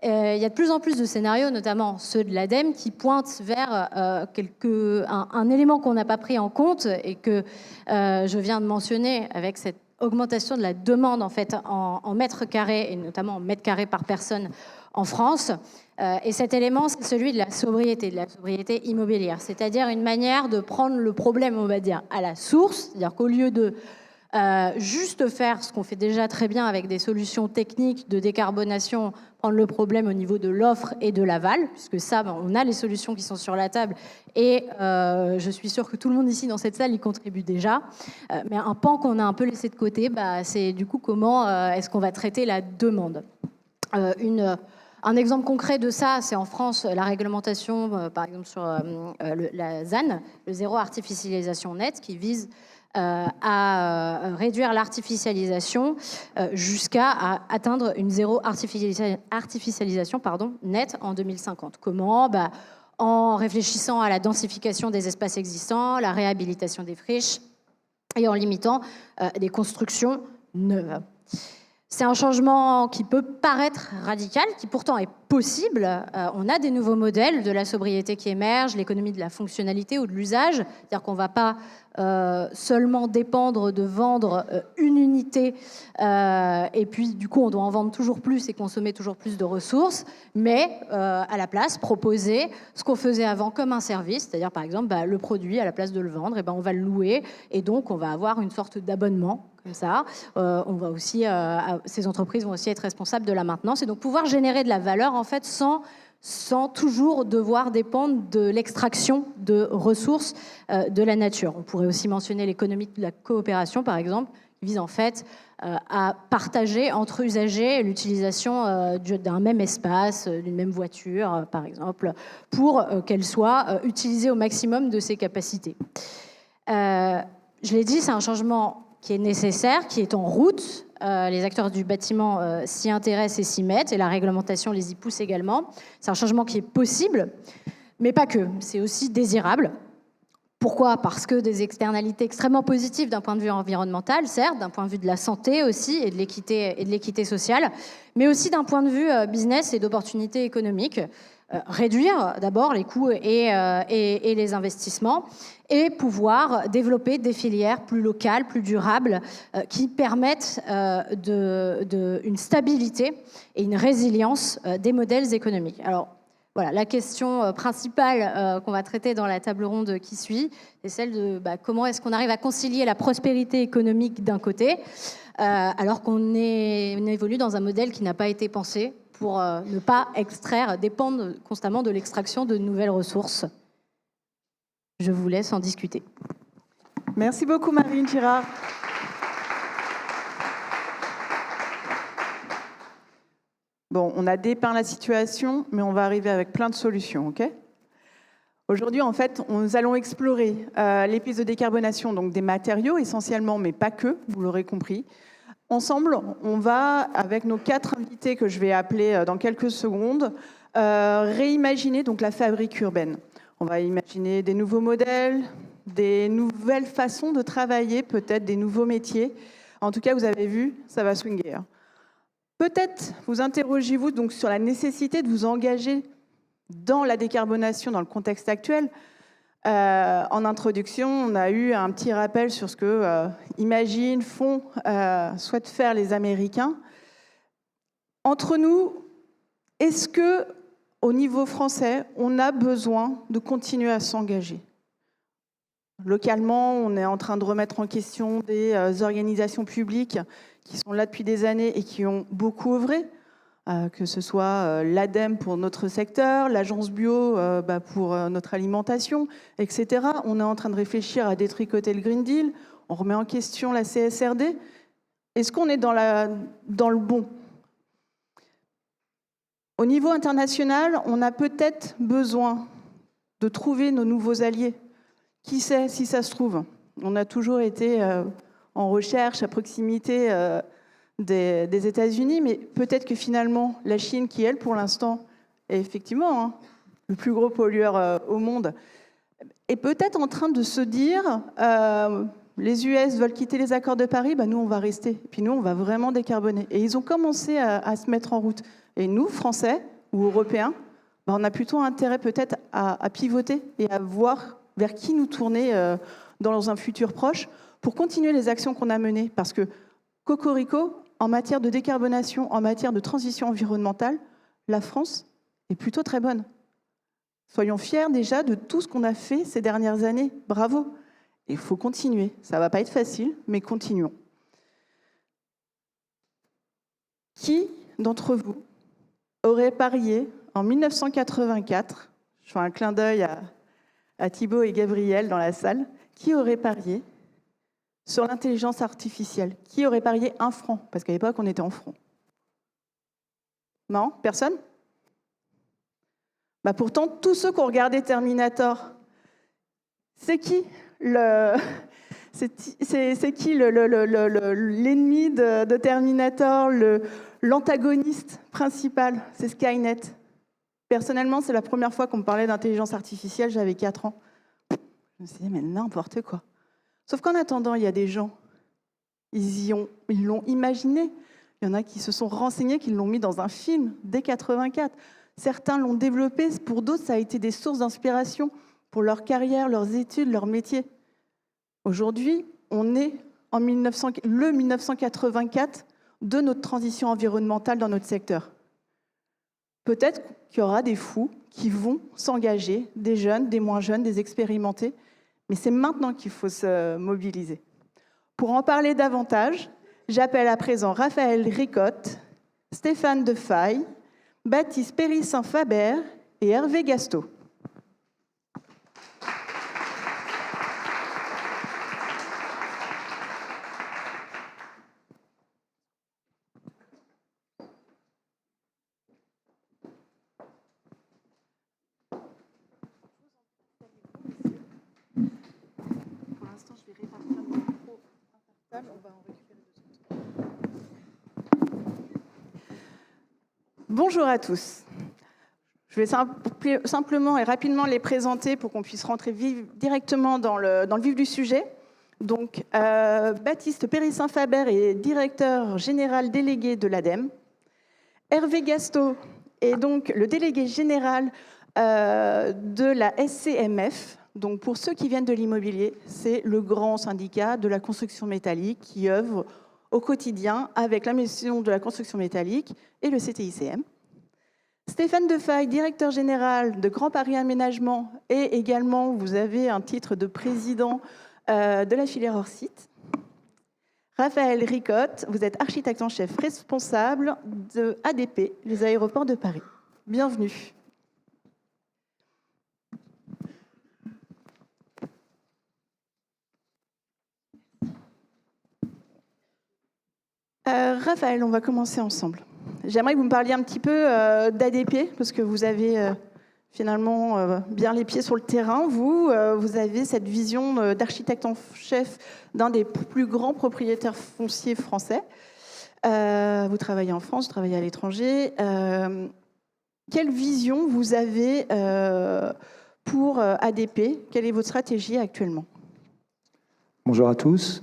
Il y a de plus en plus de scénarios, notamment ceux de l'ADEME, qui pointent vers un élément qu'on n'a pas pris en compte et que je viens de mentionner avec cette augmentation de la demande en fait en mètres carrés et notamment en mètres carrés par personne en France. Et cet élément, c'est celui de la sobriété immobilière, c'est-à-dire une manière de prendre le problème, on va dire, à la source, c'est-à-dire qu'au lieu de juste faire ce qu'on fait déjà très bien avec des solutions techniques de décarbonation, prendre le problème au niveau de l'offre et de l'aval, puisque ça, on a les solutions qui sont sur la table et je suis sûre que tout le monde ici dans cette salle y contribue déjà. Mais un pan qu'on a un peu laissé de côté, c'est du coup comment est-ce qu'on va traiter la demande. Un exemple concret de ça, c'est en France, la réglementation, par exemple sur la ZAN, le zéro artificialisation nette, qui vise à réduire l'artificialisation jusqu'à atteindre une zéro artificialisation nette en 2050. Comment ? En réfléchissant à la densification des espaces existants, la réhabilitation des friches et en limitant des constructions neuves. C'est un changement qui peut paraître radical, qui pourtant est possible. On a des nouveaux modèles de la sobriété qui émergent, l'économie de la fonctionnalité ou de l'usage. C'est-à-dire qu'on ne va pas seulement dépendre de vendre une unité et puis du coup on doit en vendre toujours plus et consommer toujours plus de ressources, mais à la place proposer ce qu'on faisait avant comme un service, c'est-à-dire par exemple le produit à la place de le vendre, et on va le louer et donc on va avoir une sorte d'abonnement. Comme ça, on va aussi, ces entreprises vont aussi être responsables de la maintenance et donc pouvoir générer de la valeur en fait sans toujours devoir dépendre de l'extraction de ressources de la nature. On pourrait aussi mentionner l'économie de la coopération, par exemple, qui vise en fait à partager entre usagers l'utilisation d'un même espace, d'une même voiture, par exemple, pour qu'elle soit utilisée au maximum de ses capacités. Je l'ai dit, c'est un changement qui est nécessaire, qui est en route. Les acteurs du bâtiment s'y intéressent et s'y mettent, et la réglementation les y pousse également. C'est un changement qui est possible, mais pas que. C'est aussi désirable. Pourquoi ? Parce que des externalités extrêmement positives d'un point de vue environnemental, certes, d'un point de vue de la santé aussi, et de l'équité sociale, mais aussi d'un point de vue business et d'opportunités économiques. Réduire d'abord les coûts et les investissements et pouvoir développer des filières plus locales, plus durables, qui permettent une stabilité et une résilience des modèles économiques. Alors, voilà, la question principale qu'on va traiter dans la table ronde qui suit, c'est celle de comment est-ce qu'on arrive à concilier la prospérité économique d'un côté, alors qu'on évolue dans un modèle qui n'a pas été pensé pour ne pas dépendre constamment de l'extraction de nouvelles ressources. Je vous laisse en discuter.
Merci beaucoup, Marine Girard. Bon, on a dépeint la situation, mais on va arriver avec plein de solutions, ok ? Aujourd'hui, en fait, nous allons explorer les pistes de décarbonation, donc des matériaux essentiellement, mais pas que, vous l'aurez compris. Ensemble, on va, avec nos 4 invités que je vais appeler dans quelques secondes, réimaginer donc la fabrique urbaine. On va imaginer des nouveaux modèles, des nouvelles façons de travailler, peut-être des nouveaux métiers. En tout cas, vous avez vu, ça va swinger. Peut-être vous interrogez-vous donc sur la nécessité de vous engager dans la décarbonation dans le contexte actuel. En introduction, on a eu un petit rappel sur ce que imaginent, font, souhaitent faire les Américains. Entre nous, est-ce que, au niveau français, on a besoin de continuer à s'engager ? Localement, on est en train de remettre en question des organisations publiques qui sont là depuis des années et qui ont beaucoup œuvré, que ce soit l'ADEME pour notre secteur, l'Agence Bio pour notre alimentation, etc. On est en train de réfléchir à détricoter le Green Deal, on remet en question la CSRD. Est-ce qu'on est dans le bon ? Au niveau international, on a peut-être besoin de trouver nos nouveaux alliés. Qui sait si ça se trouve ? On a toujours été en recherche à proximité des États-Unis, mais peut-être que finalement, la Chine, qui, elle, pour l'instant, est effectivement le plus gros pollueur au monde, est peut-être en train de se dire les US veulent quitter les accords de Paris, nous, on va rester. Et puis nous, on va vraiment décarboner. Et ils ont commencé à se mettre en route. Et nous, Français ou Européens, on a plutôt intérêt peut-être à pivoter et à voir vers qui nous tourner dans un futur proche pour continuer les actions qu'on a menées. Parce que, cocorico, en matière de décarbonation, en matière de transition environnementale, la France est plutôt très bonne. Soyons fiers déjà de tout ce qu'on a fait ces dernières années. Bravo. Il faut continuer. Ça ne va pas être facile, mais continuons. Qui d'entre vous aurait parié en 1984, je fais un clin d'œil à Thibaut et Gabriel dans la salle, qui aurait parié sur l'intelligence artificielle? Qui aurait parié 1 franc? Parce qu'à l'époque, on était en francs. Non? Personne? Pourtant, tous ceux qui ont regardé Terminator, c'est qui l'ennemi de Terminator, l'antagoniste principal? C'est Skynet. Personnellement, c'est la première fois qu'on me parlait d'intelligence artificielle, j'avais 4 ans. Je me suis dit, mais n'importe quoi. Sauf qu'en attendant, il y a des gens, ils l'ont imaginé. Il y en a qui se sont renseignés, qui l'ont mis dans un film dès 84. Certains l'ont développé, pour d'autres, ça a été des sources d'inspiration pour leur carrière, leurs études, leur métier. Aujourd'hui, on est en le 1984 de notre transition environnementale dans notre secteur. Peut-être qu'il y aura des fous qui vont s'engager, des jeunes, des moins jeunes, des expérimentés, mais c'est maintenant qu'il faut se mobiliser. Pour en parler davantage, j'appelle à présent Raphaël Ricotte, Stéphane Defaille, Baptiste Périssin-Faber et Hervé Gasto. Pour l'instant, je vais répartir le micro portable, on va en récupérer deux autres. Bonjour à tous. Je vais simplement et rapidement les présenter pour qu'on puisse rentrer directement dans le vif du sujet. Donc, Baptiste Périssin-Faber est directeur général délégué de l'ADEME. Hervé Gasto est donc le délégué général de la SCMF. Donc, pour ceux qui viennent de l'immobilier, c'est le grand syndicat de la construction métallique qui œuvre au quotidien avec la mission de la construction métallique et le CTICM. Stéphane Defaille, directeur général de Grand Paris Aménagement, et également, vous avez un titre de président de la filière hors site. Raphaël Ricotte, vous êtes architecte en chef responsable de ADP, les aéroports de Paris. Bienvenue. Raphaël, on va commencer ensemble. J'aimerais que vous me parliez un petit peu d'ADP, parce que vous avez finalement bien les pieds sur le terrain. Vous avez cette vision d'architecte en chef d'un des plus grands propriétaires fonciers français. Vous travaillez en France, vous travaillez à l'étranger. Quelle vision vous avez pour ADP? Quelle est votre stratégie actuellement?
Bonjour à tous.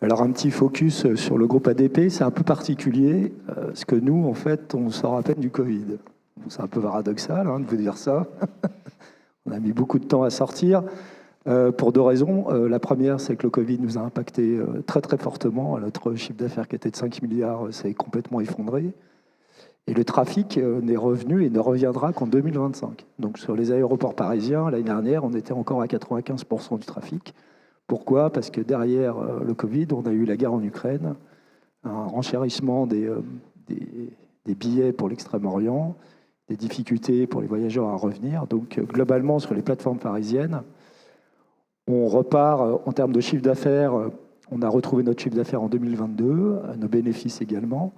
Alors un petit focus sur le groupe ADP, c'est un peu particulier, parce que nous, en fait, on sort à peine du Covid. C'est un peu paradoxal de vous dire ça. On a mis beaucoup de temps à sortir, pour deux raisons. La première, c'est que le Covid nous a impacté très très fortement. Notre chiffre d'affaires qui était de 5 milliards s'est complètement effondré. Et le trafic n'est revenu et ne reviendra qu'en 2025. Donc sur les aéroports parisiens, l'année dernière, on était encore à 95% du trafic. Pourquoi? Parce que derrière le Covid, on a eu la guerre en Ukraine, un renchérissement des billets pour l'Extrême-Orient, des difficultés pour les voyageurs à revenir. Donc globalement, sur les plateformes parisiennes, on repart en termes de chiffre d'affaires. On a retrouvé notre chiffre d'affaires en 2022, nos bénéfices également,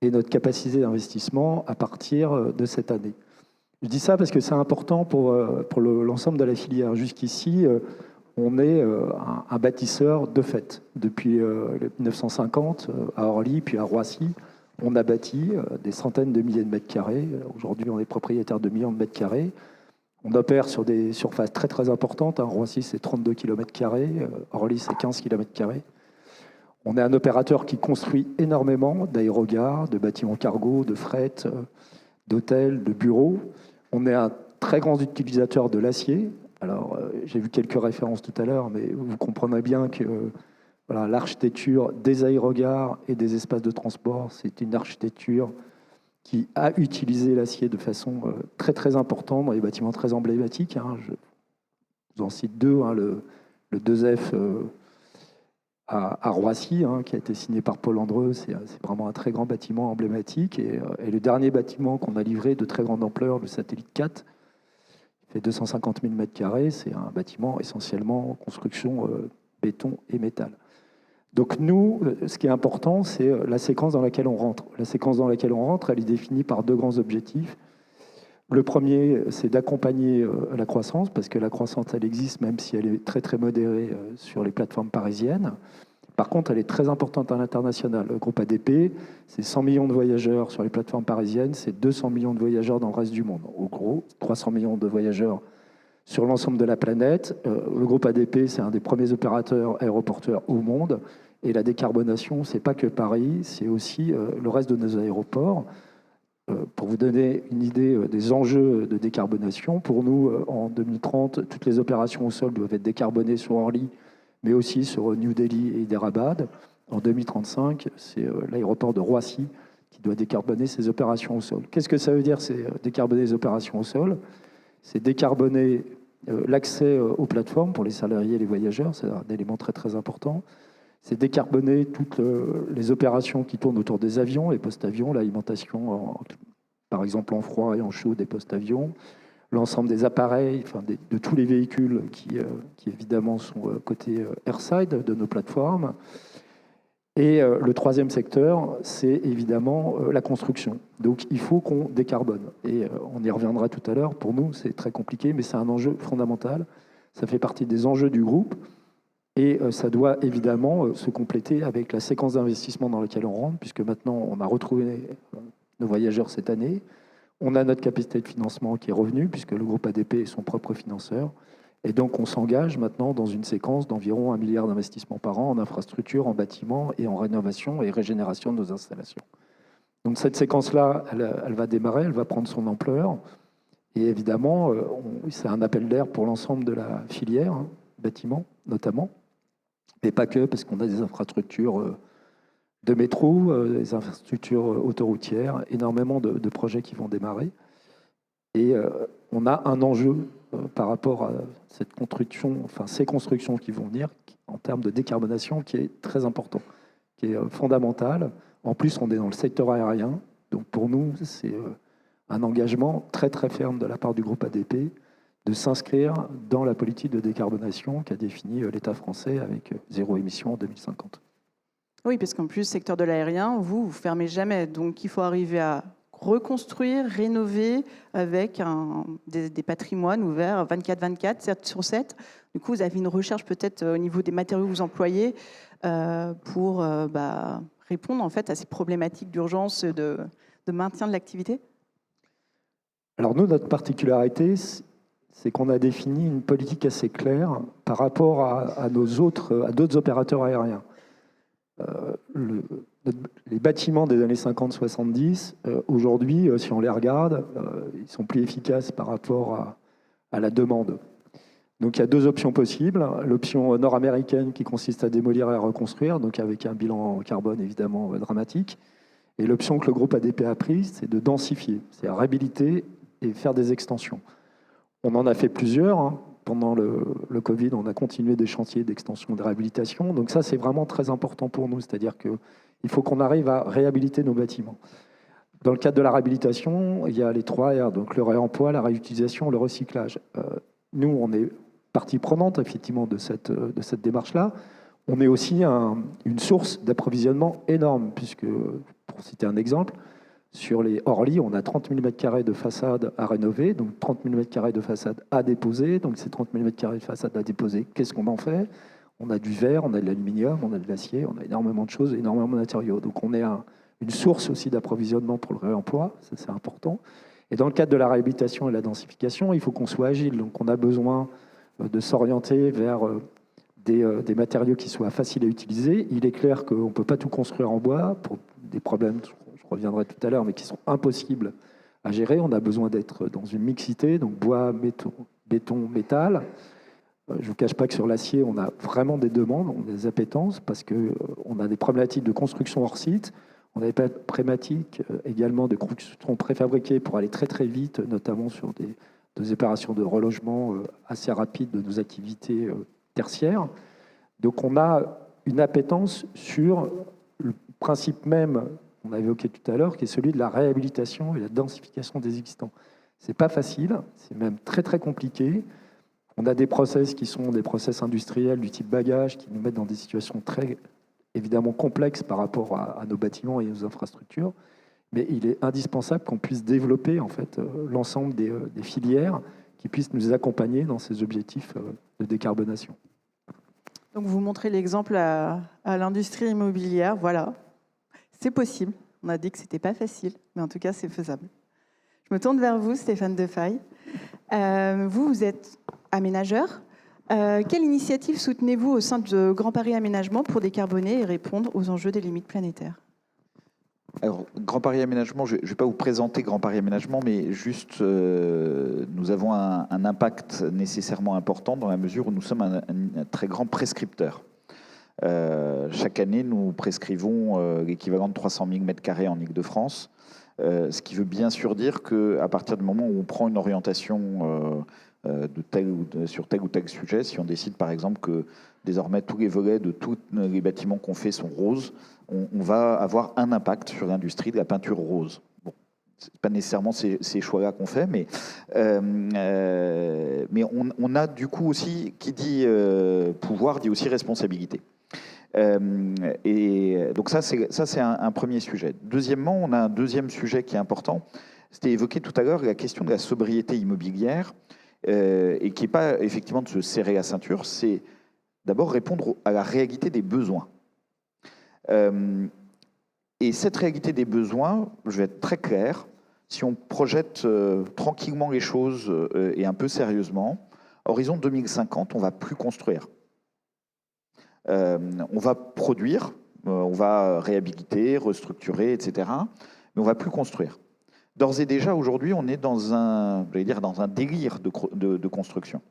et notre capacité d'investissement à partir de cette année. Je dis ça parce que c'est important pour l'ensemble de la filière. Jusqu'ici, on est un bâtisseur de fait. Depuis 1950, à Orly, puis à Roissy, on a bâti des centaines de milliers de mètres carrés. Aujourd'hui, on est propriétaire de millions de mètres carrés. On opère sur des surfaces très très importantes. Roissy, c'est 32 km², Orly, c'est 15 km². On est un opérateur qui construit énormément d'aérogares, de bâtiments cargo, de fret, d'hôtels, de bureaux. On est un très grand utilisateur de l'acier. Alors, j'ai vu quelques références tout à l'heure, mais vous comprendrez bien que voilà, l'architecture des aérogares et des espaces de transport, c'est une architecture qui a utilisé l'acier de façon très très importante dans les bâtiments très emblématiques. Je vous en cite deux, le 2F à Roissy, qui a été signé par Paul Andreu. C'est vraiment un très grand bâtiment emblématique. Et le dernier bâtiment qu'on a livré de très grande ampleur, le Satellite 4, fait 250 000 m². C'est un bâtiment essentiellement en construction béton et métal. Donc nous, ce qui est important, c'est la séquence dans laquelle on rentre. La séquence dans laquelle on rentre, elle est définie par deux grands objectifs. Le premier, c'est d'accompagner la croissance, parce que la croissance, elle existe, même si elle est très très modérée sur les plateformes parisiennes. Par contre, elle est très importante à l'international. Le groupe ADP, c'est 100 millions de voyageurs sur les plateformes parisiennes, c'est 200 millions de voyageurs dans le reste du monde. Au gros, 300 millions de voyageurs sur l'ensemble de la planète. Le groupe ADP, c'est un des premiers opérateurs aéroportuaires au monde. Et la décarbonation, ce n'est pas que Paris, c'est aussi le reste de nos aéroports. Pour vous donner une idée des enjeux de décarbonation, pour nous, en 2030, toutes les opérations au sol doivent être décarbonées sur Orly, mais aussi sur New Delhi et Hyderabad. En 2035, c'est l'aéroport de Roissy qui doit décarboner ses opérations au sol. Qu'est-ce que ça veut dire, c'est décarboner les opérations au sol? C'est décarboner l'accès aux plateformes pour les salariés et les voyageurs, c'est un élément très très important. C'est décarboner toutes les opérations qui tournent autour des avions, les post-avions, l'alimentation, par exemple en froid et en chaud des post-avions, l'ensemble des appareils, enfin de tous les véhicules qui évidemment sont côté airside de nos plateformes. Et le troisième secteur, c'est évidemment la construction. Donc il faut qu'on décarbone. Et on y reviendra tout à l'heure. Pour nous, c'est très compliqué, mais c'est un enjeu fondamental. Ça fait partie des enjeux du groupe. Et ça doit évidemment se compléter avec la séquence d'investissement dans laquelle on rentre, puisque maintenant, on a retrouvé nos voyageurs cette année. On a notre capacité de financement qui est revenue, puisque le groupe ADP est son propre financeur. Et donc, on s'engage maintenant dans une séquence d'environ 1 milliard d'investissements par an en infrastructures, en bâtiments et en rénovation et régénération de nos installations. Donc, cette séquence-là, elle va démarrer, elle va prendre son ampleur. Et évidemment, c'est un appel d'air pour l'ensemble de la filière, bâtiments notamment. Mais pas que, parce qu'on a des infrastructures de métro, des infrastructures autoroutières, énormément de projets qui vont démarrer. Et on a un enjeu par rapport à cette construction, enfin ces constructions qui vont venir, en termes de décarbonation, qui est très important, qui est fondamental. En plus, on est dans le secteur aérien, donc pour nous, c'est un engagement très très ferme de la part du groupe ADP de s'inscrire dans la politique de décarbonation qu'a définie l'État français avec zéro émission en 2050.
Oui, parce qu'en plus, secteur de l'aérien, vous ne fermez jamais. Donc, il faut arriver à reconstruire, rénover avec des patrimoines ouverts 24/24, 7 sur 7. Du coup, vous avez une recherche peut-être au niveau des matériaux que vous employez pour répondre en fait à ces problématiques d'urgence de maintien de l'activité.
Alors nous, notre particularité, c'est qu'on a défini une politique assez claire par rapport à d'autres opérateurs aériens. Les bâtiments des années 50-70, aujourd'hui, si on les regarde, ils sont plus efficaces par rapport à la demande. Donc il y a deux options possibles. L'option nord-américaine qui consiste à démolir et à reconstruire, donc avec un bilan carbone évidemment dramatique. Et l'option que le groupe ADP a prise, c'est de densifier, c'est à réhabiliter et faire des extensions. On en a fait plusieurs. Pendant le Covid, on a continué des chantiers d'extension et de réhabilitation. Donc ça, c'est vraiment très important pour nous. C'est-à-dire qu'il faut qu'on arrive à réhabiliter nos bâtiments. Dans le cadre de la réhabilitation, il y a les 3 R, donc le réemploi, la réutilisation, le recyclage. Nous, on est partie prenante, effectivement, de cette démarche-là. On est aussi une source d'approvisionnement énorme, puisque, pour citer un exemple, sur les Orly, on a 30 000 m² de façade à rénover, donc 30 000 m² de façade à déposer. Donc ces 30 000 m² de façade à déposer, qu'est-ce qu'on en fait? On a du verre, on a de l'aluminium, on a de l'acier, on a énormément de choses, énormément de matériaux. Donc on est une source aussi d'approvisionnement pour le réemploi, ça c'est important. Et dans le cadre de la réhabilitation et la densification, il faut qu'on soit agile. Donc on a besoin de s'orienter vers des matériaux qui soient faciles à utiliser. Il est clair qu'on ne peut pas tout construire en bois pour des problèmes, je reviendrai tout à l'heure, mais qui sont impossibles à gérer. On a besoin d'être dans une mixité, donc bois, béton, métal. Je ne vous cache pas que sur l'acier, on a vraiment des demandes, on a des appétences, parce qu'on a des problématiques de construction hors site, on a des problématiques également de construction préfabriquée pour aller très très vite, notamment sur des opérations de relogement assez rapides de nos activités tertiaires. Donc on a une appétence sur le principe même qu'on a évoqué tout à l'heure, qui est celui de la réhabilitation et la densification des existants. C'est pas facile, c'est même très très compliqué. On a des process qui sont des process industriels du type bagage, qui nous mettent dans des situations très évidemment complexes par rapport à nos bâtiments et nos infrastructures. Mais il est indispensable qu'on puisse développer en fait l'ensemble des filières qui puissent nous accompagner dans ces objectifs de décarbonation.
Donc vous montrez l'exemple à l'industrie immobilière, voilà. C'est possible. On a dit que ce n'était pas facile, mais en tout cas, c'est faisable. Je me tourne vers vous, Stéphane Defaille. Vous êtes aménageur. Quelle initiative soutenez-vous au sein de Grand Paris Aménagement pour décarboner et répondre aux enjeux des limites planétaires?
Alors, Grand Paris Aménagement, je ne vais pas vous présenter Grand Paris Aménagement, mais juste, nous avons un impact nécessairement important dans la mesure où nous sommes un très grand prescripteur. Chaque année, nous prescrivons l'équivalent de 300 000 m² en Île-de-France, ce qui veut bien sûr dire qu'à partir du moment où on prend une orientation sur tel ou tel sujet, si on décide par exemple que désormais tous les volets de tous les bâtiments qu'on fait sont roses, on va avoir un impact sur l'industrie de la peinture rose. Bon, c'est pas nécessairement ces choix-là qu'on fait, mais on a du coup aussi, qui dit pouvoir, dit aussi responsabilité. Et donc ça c'est un premier sujet. Deuxièmement, on a un deuxième sujet qui est important. C'était évoqué tout à l'heure la question de la sobriété immobilière, et qui n'est pas effectivement de se serrer la ceinture, c'est d'abord répondre à la réalité des besoins. Et cette réalité des besoins, je vais être très clair, si on projette tranquillement les choses et un peu sérieusement, horizon 2050, on ne va plus construire. On va produire, on va réhabiliter, restructurer, etc. Mais on ne va plus construire. D'ores et déjà, aujourd'hui, on est dans un délire de construction.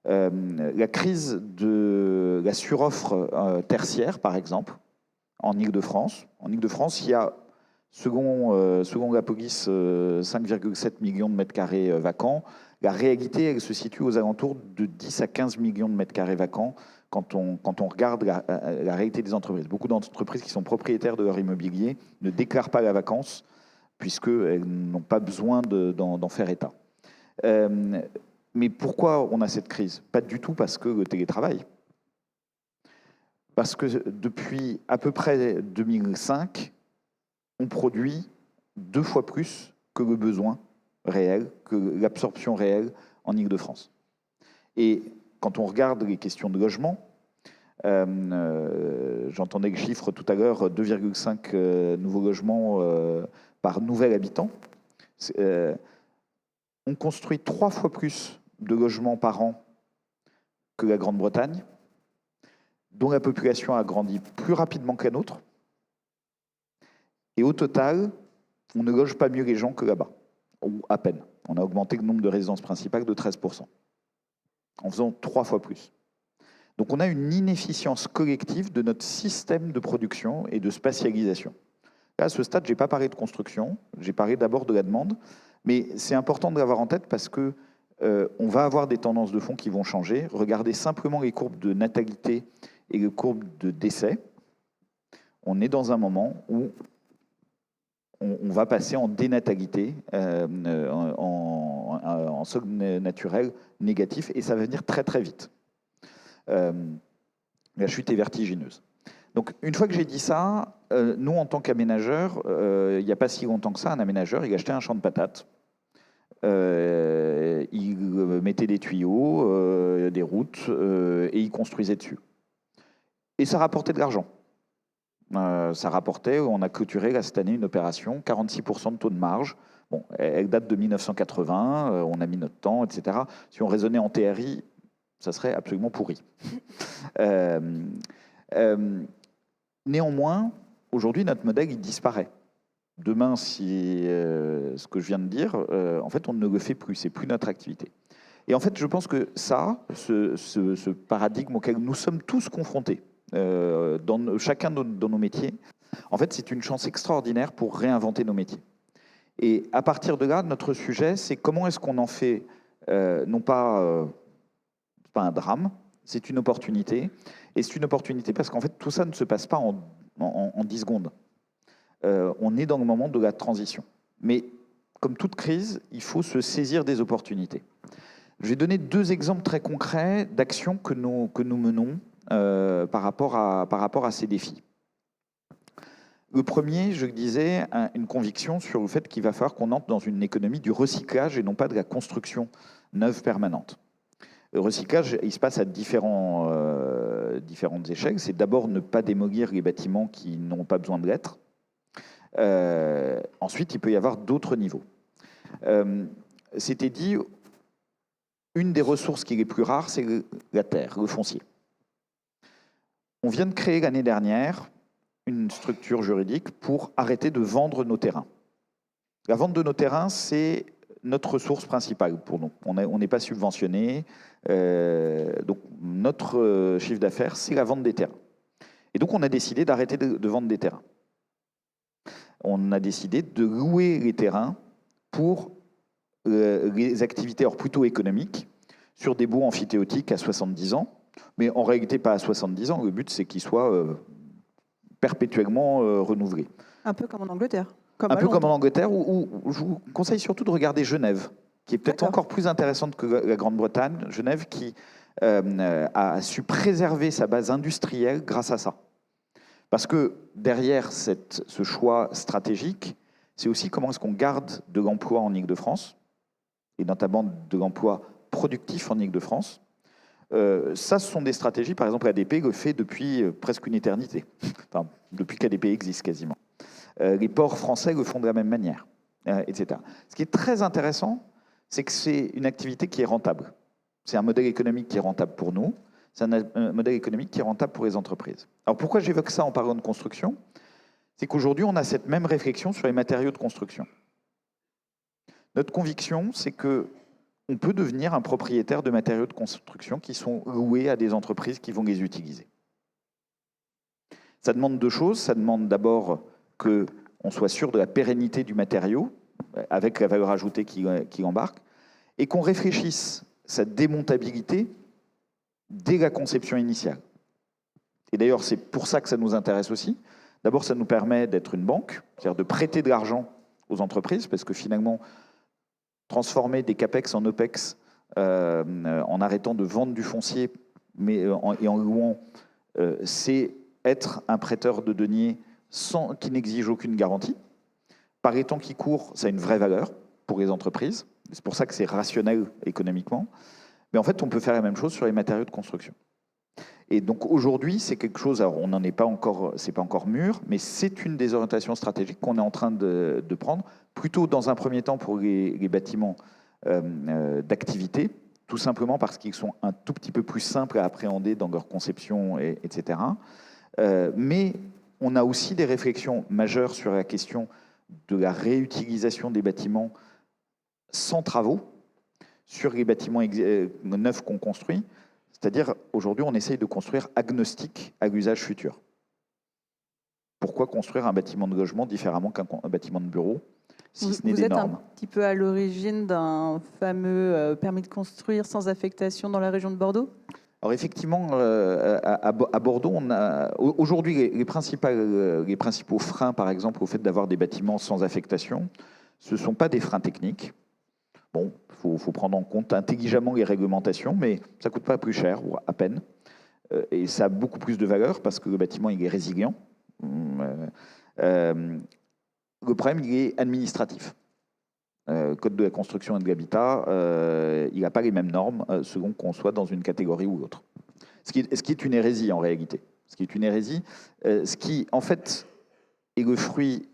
La crise de la suroffre tertiaire, par exemple, en Île-de-France. En Île-de-France, il y a, selon la police, 5,7 millions de mètres carrés vacants. La réalité, elle se situe aux alentours de 10 à 15 millions de mètres carrés vacants quand on regarde la réalité des entreprises. Beaucoup d'entreprises qui sont propriétaires de leur immobilier ne déclarent pas la vacance puisqu'elles n'ont pas besoin d'en faire état. Mais pourquoi on a cette crise? Pas du tout parce que le télétravail. Parce que depuis à peu près 2005, on produit 2 fois plus que le besoin réel, que l'absorption réelle en Île-de-France. Et quand on regarde les questions de logement, j'entendais le chiffre tout à l'heure, 2,5 nouveaux logements par nouvel habitant. On construit 3 fois plus de logements par an que la Grande-Bretagne, dont la population a grandi plus rapidement que la nôtre. Et au total, on ne loge pas mieux les gens que là-bas, ou à peine. On a augmenté le nombre de résidences principales de 13%, en faisant 3 fois plus. Donc on a une inefficience collective de notre système de production et de spatialisation. Là, à ce stade, je n'ai pas parlé de construction, j'ai parlé d'abord de la demande, mais c'est important de l'avoir en tête parce que on va avoir des tendances de fond qui vont changer. Regardez simplement les courbes de natalité et les courbes de décès. On est dans un moment où on va passer en dénatalité, en solde naturel négatif, et ça va venir très très vite. La chute est vertigineuse. Donc une fois que j'ai dit ça, nous en tant qu'aménageurs, il n'y a pas si longtemps que ça, un aménageur, il achetait un champ de patates, il mettait des tuyaux, des routes, et il construisait dessus. Et ça rapportait de l'argent. Ça rapportait, on a clôturé là, cette année une opération, 46% de taux de marge. Bon, elle date de 1980, on a mis notre temps, etc. Si on raisonnait en TRI, ça serait absolument pourri. Néanmoins, aujourd'hui, notre modèle, il disparaît. Demain, si ce que je viens de dire, en fait, on ne le fait plus, c'est plus notre activité. Et en fait, je pense que ça, ce paradigme auquel nous sommes tous confrontés, chacun dans nos métiers, en fait, c'est une chance extraordinaire pour réinventer nos métiers. Et à partir de là, notre sujet, c'est comment est-ce qu'on en fait, non pas un drame, c'est une opportunité. Et c'est une opportunité parce qu'en fait, tout ça ne se passe pas en 10 secondes. On est dans le moment de la transition. Mais comme toute crise, il faut se saisir des opportunités. Je vais donner 2 exemples très concrets d'actions que nous menons par rapport à ces défis. Le premier, je le disais, une conviction sur le fait qu'il va falloir qu'on entre dans une économie du recyclage et non pas de la construction neuve permanente. Le recyclage, il se passe à différentes échelles. C'est d'abord ne pas démolir les bâtiments qui n'ont pas besoin de l'être. Ensuite, il peut y avoir d'autres niveaux. C'était dit, une des ressources qui est les plus rares, c'est la terre, le foncier. On vient de créer l'année dernière une structure juridique pour arrêter de vendre nos terrains. La vente de nos terrains, c'est notre ressource principale pour nous. On n'est pas subventionné, donc notre chiffre d'affaires, c'est la vente des terrains. Et donc on a décidé d'arrêter de vendre des terrains. On a décidé de louer les terrains pour les activités plutôt économiques sur des baux amphithéotiques à 70 ans, mais en réalité pas à 70 ans. Le but, c'est qu'ils soient perpétuellement renouvelés.
Un peu comme en Angleterre.
Un peu comme en Angleterre, où je vous conseille surtout de regarder Genève, qui est peut-être encore plus intéressante que la Grande-Bretagne. Genève qui a su préserver sa base industrielle grâce à ça. Parce que derrière ce choix stratégique, c'est aussi comment est-ce qu'on garde de l'emploi en Île-de-France, et notamment de l'emploi productif en Île-de-France. Ça, ce sont des stratégies, par exemple, ADP le fait depuis presque une éternité, enfin, depuis qu'ADP existe quasiment. Les ports français le font de la même manière, etc. Ce qui est très intéressant, c'est que c'est une activité qui est rentable. C'est un modèle économique qui est rentable pour nous, c'est un modèle économique qui est rentable pour les entreprises. Alors pourquoi j'évoque ça en parlant de construction? C'est qu'aujourd'hui, on a cette même réflexion sur les matériaux de construction. Notre conviction, c'est qu'on peut devenir un propriétaire de matériaux de construction qui sont loués à des entreprises qui vont les utiliser. Ça demande deux choses. Ça demande d'abord qu'on soit sûr de la pérennité du matériau, avec la valeur ajoutée qui embarque, et qu'on réfléchisse sa démontabilité dès la conception initiale. Et d'ailleurs, c'est pour ça que ça nous intéresse aussi. D'abord, ça nous permet d'être une banque, c'est-à-dire de prêter de l'argent aux entreprises, parce que finalement, transformer des CAPEX en OPEX en arrêtant de vendre du foncier et en louant, c'est être un prêteur de deniers qui n'exige aucune garantie. Par les temps qui courent, ça a une vraie valeur pour les entreprises. C'est pour ça que c'est rationnel économiquement. Mais en fait, on peut faire la même chose sur les matériaux de construction. Et donc aujourd'hui, c'est quelque chose, alors on n'en est pas encore, c'est pas encore mûr, mais c'est une des orientations stratégiques qu'on est en train de prendre, plutôt dans un premier temps pour les bâtiments d'activité, tout simplement parce qu'ils sont un tout petit peu plus simples à appréhender dans leur conception, etc. Mais on a aussi des réflexions majeures sur la question de la réutilisation des bâtiments sans travaux, sur les bâtiments neufs qu'on construit. C'est-à-dire, aujourd'hui, on essaye de construire agnostique à l'usage futur. Pourquoi construire un bâtiment de logement différemment qu'un bâtiment de bureau, si ce n'est des normes?
Vous êtes un petit peu à l'origine d'un fameux permis de construire sans affectation dans la région de Bordeaux?
Alors effectivement, à Bordeaux, aujourd'hui, les principaux freins, par exemple, au fait d'avoir des bâtiments sans affectation, ce ne sont pas des freins techniques. Bon, il faut prendre en compte intelligemment les réglementations, mais ça ne coûte pas plus cher, ou à peine. Et ça a beaucoup plus de valeur parce que le bâtiment il est résilient. Le problème, il est administratif. Code de la construction et de l'habitat, il n'a pas les mêmes normes selon qu'on soit dans une catégorie ou l'autre. Ce qui est une hérésie en réalité. Ce qui est une hérésie, ce qui en fait est le fruit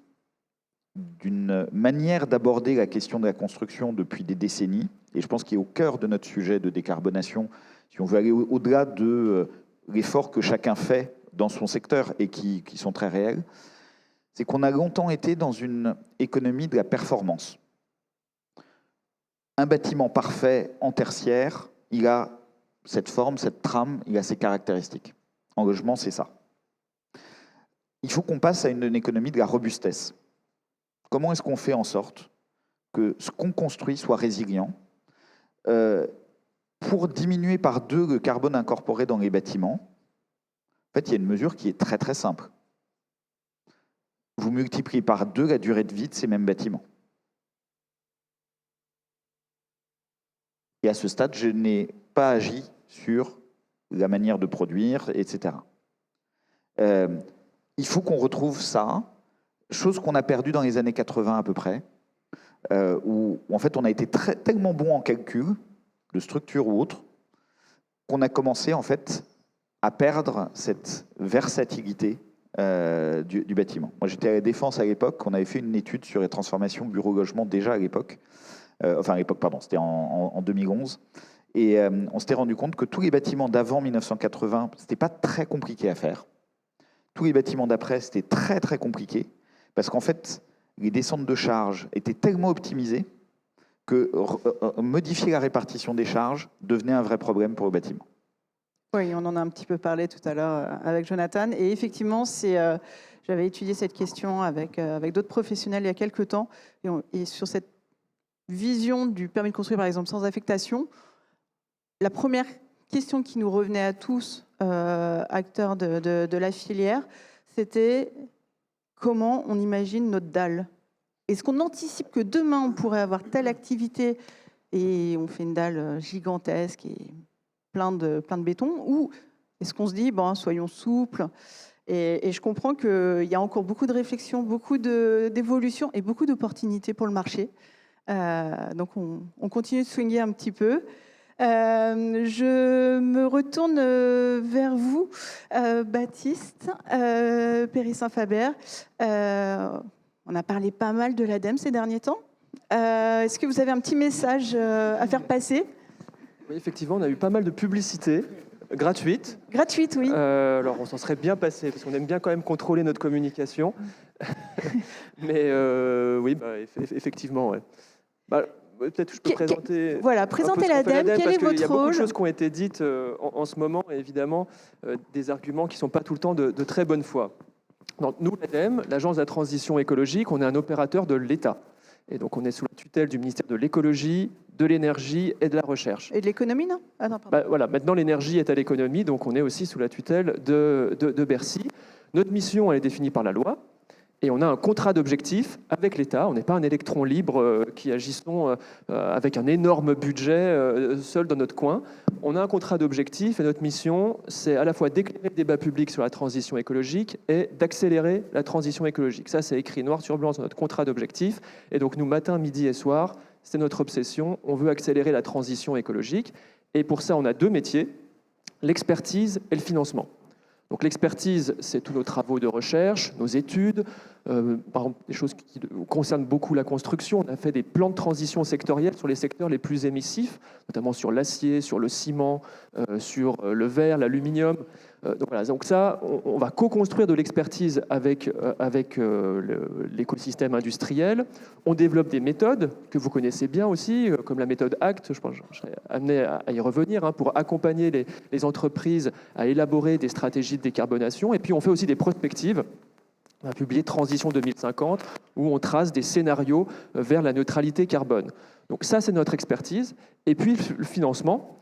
d'une manière d'aborder la question de la construction depuis des décennies, et je pense qu'il est au cœur de notre sujet de décarbonation, si on veut aller au-delà de l'effort que chacun fait dans son secteur et qui sont très réels, c'est qu'on a longtemps été dans une économie de la performance. Un bâtiment parfait en tertiaire, il a cette forme, cette trame, il a ses caractéristiques. En logement, c'est ça. Il faut qu'on passe à une économie de la robustesse. Comment est-ce qu'on fait en sorte que ce qu'on construit soit résilient pour diminuer par 2 le carbone incorporé dans les bâtiments? En fait, il y a une mesure qui est très très simple. Vous multipliez par 2 la durée de vie de ces mêmes bâtiments. Et à ce stade, je n'ai pas agi sur la manière de produire, etc. Il faut qu'on retrouve ça, chose qu'on a perdue dans les années 80 à peu près, où en fait on a été tellement bon en calcul, de structure ou autre, qu'on a commencé en fait à perdre cette versatilité du bâtiment. Moi j'étais à la Défense à l'époque, on avait fait une étude sur les transformations bureau-logement déjà à l'époque, enfin à l'époque pardon, c'était en 2011, Et on s'était rendu compte que tous les bâtiments d'avant 1980, c'était pas très compliqué à faire. Tous les bâtiments d'après, c'était très très compliqué, parce qu'en fait, les descentes de charges étaient tellement optimisées que modifier la répartition des charges devenait un vrai problème pour le bâtiment.
Oui, on en a un petit peu parlé tout à l'heure avec Jonathan. Et effectivement, j'avais étudié cette question avec d'autres professionnels il y a quelques temps. Et sur cette vision du permis de construire, par exemple, sans affectation, la première question qui nous revenait à tous, acteurs de la filière, c'était comment on imagine notre dalle. Est-ce qu'on anticipe que demain, on pourrait avoir telle activité et on fait une dalle gigantesque et plein de béton, ou est-ce qu'on se dit, bon, soyons souples, et je comprends qu'il y a encore beaucoup de réflexions, beaucoup d'évolutions et beaucoup d'opportunités pour le marché. Donc, on continue de swinguer un petit peu. Je me retourne vers vous, Baptiste, Péry-Saint-Faber. On a parlé pas mal de l'ADEME ces derniers temps. Est-ce que vous avez un petit message à faire passer ?
Oui, effectivement, on a eu pas mal de publicité gratuite.
Gratuite, oui.
Alors, on s'en serait bien passé, parce qu'on aime bien quand même contrôler notre communication. Mais oui, effectivement, ouais. Peut-être je peux présenter.
Voilà, présenter l'ADEME. Quel est votre rôle ?
Il y a beaucoup de choses qui ont été dites en ce moment, et évidemment, des arguments qui ne sont pas tout le temps de très bonne foi. Donc, nous, l'ADEME, l'Agence de la transition écologique, on est un opérateur de l'État. Et donc, on est sous la tutelle du ministère de l'écologie, de l'énergie et de la recherche.
Et de l'économie, non ? Ah non, pardon.
Voilà, maintenant, l'énergie est à l'économie, donc on est aussi sous la tutelle de Bercy. Notre mission, elle est définie par la loi. Et on a un contrat d'objectif avec l'État. On n'est pas un électron libre qui agissons avec un énorme budget seul dans notre coin. On a un contrat d'objectif et notre mission, c'est à la fois d'éclairer le débat public sur la transition écologique et d'accélérer la transition écologique. Ça, c'est écrit noir sur blanc sur notre contrat d'objectif. Et donc, nous, matin, midi et soir, c'est notre obsession. On veut accélérer la transition écologique. Et pour ça, on a deux métiers, l'expertise et le financement. Donc l'expertise, c'est tous nos travaux de recherche, nos études, par exemple des choses qui concernent beaucoup la construction. On a fait des plans de transition sectoriels sur les secteurs les plus émissifs, notamment sur l'acier, sur le ciment, sur le verre, l'aluminium. Donc ça, on va co-construire de l'expertise avec l'écosystème industriel. On développe des méthodes que vous connaissez bien aussi, comme la méthode ACT, je pense que je serai amené à y revenir, pour accompagner les entreprises à élaborer des stratégies de décarbonation. Et puis on fait aussi des prospectives. On a publié Transition 2050, où on trace des scénarios vers la neutralité carbone. Donc ça, c'est notre expertise. Et puis le financement.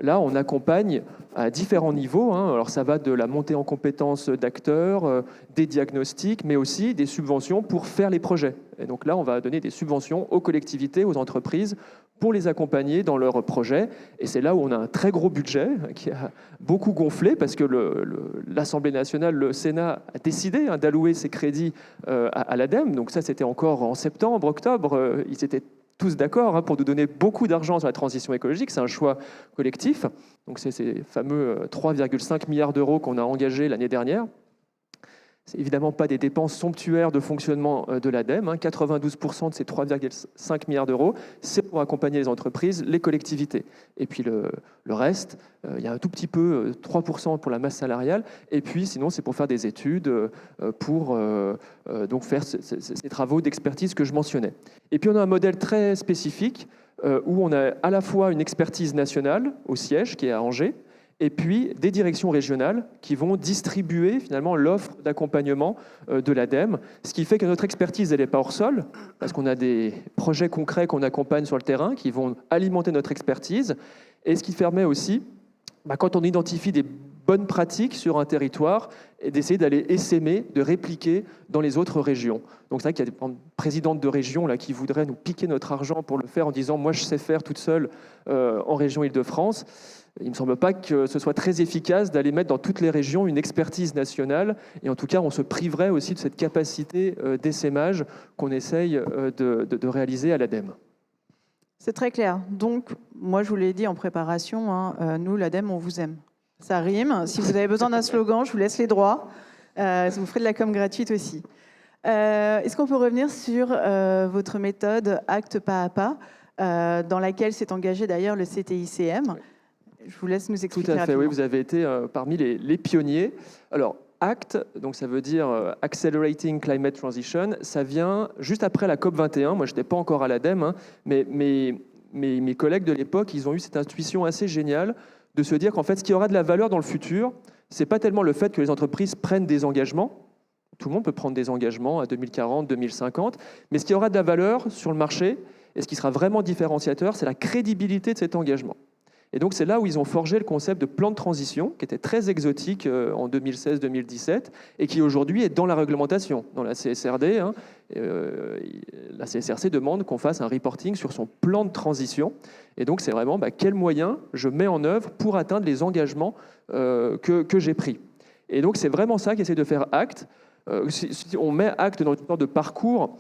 Là, on accompagne à différents niveaux. Alors, ça va de la montée en compétences d'acteurs, des diagnostics, mais aussi des subventions pour faire les projets. Et donc là, on va donner des subventions aux collectivités, aux entreprises, pour les accompagner dans leurs projets. Et c'est là où on a un très gros budget qui a beaucoup gonflé, parce que l'Assemblée nationale, le Sénat, a décidé d'allouer ces crédits à l'ADEME. Donc ça, c'était encore en septembre, octobre. Ils étaient tous d'accord pour nous donner beaucoup d'argent sur la transition écologique. C'est un choix collectif. Donc c'est ces fameux 3,5 milliards d'euros qu'on a engagés l'année dernière. C'est évidemment pas des dépenses somptuaires de fonctionnement de l'ADEME. 92% de ces 3,5 milliards d'euros, c'est pour accompagner les entreprises, les collectivités. Et puis le reste, il y a un tout petit peu, 3% pour la masse salariale. Et puis sinon, c'est pour faire des études, pour donc faire ces travaux d'expertise que je mentionnais. Et puis on a un modèle très spécifique où on a à la fois une expertise nationale au siège, qui est à Angers, et puis des directions régionales qui vont distribuer finalement l'offre d'accompagnement de l'ADEME, ce qui fait que notre expertise, elle n'est pas hors sol, parce qu'on a des projets concrets qu'on accompagne sur le terrain qui vont alimenter notre expertise, et ce qui permet aussi, quand on identifie des bonnes pratiques sur un territoire, et d'essayer d'aller essaimer, de répliquer dans les autres régions. Donc c'est vrai qu'il y a des présidentes de régions là, qui voudraient nous piquer notre argent pour le faire en disant « moi je sais faire toute seule en région Île-de-France ». Il ne me semble pas que ce soit très efficace d'aller mettre dans toutes les régions une expertise nationale. Et en tout cas, on se priverait aussi de cette capacité d'essaimage qu'on essaye de réaliser à l'ADEME.
C'est très clair. Donc, moi, je vous l'ai dit en préparation, nous, l'ADEME, on vous aime. Ça rime. Si vous avez besoin d'un slogan, je vous laisse les droits. Vous ferez de la com gratuite aussi. Est-ce qu'on peut revenir sur votre méthode acte pas à pas ? dans laquelle s'est engagé d'ailleurs le CTICM. Je vous laisse nous expliquer
Tout à fait,
rapidement.
oui, vous avez été parmi les pionniers. Alors, ACT, donc ça veut dire Accelerating Climate Transition, ça vient juste après la COP21. Moi, je n'étais pas encore à l'ADEME, hein, mais mes collègues de l'époque, ils ont eu cette intuition assez géniale de se dire qu'en fait, ce qui aura de la valeur dans le futur, ce n'est pas tellement le fait que les entreprises prennent des engagements. Tout le monde peut prendre des engagements à 2040, 2050, mais ce qui aura de la valeur sur le marché et ce qui sera vraiment différenciateur, c'est la crédibilité de cet engagement. Et donc, c'est là où ils ont forgé le concept de plan de transition, qui était très exotique en 2016-2017, et qui aujourd'hui est dans la réglementation, dans la CSRD. Hein. La CSRC demande qu'on fasse un reporting sur son plan de transition. Et donc, c'est vraiment quels moyens je mets en œuvre pour atteindre les engagements que j'ai pris. Et donc, c'est vraiment ça qu'essaie de faire ACT. Si on met ACT dans une sorte de parcours,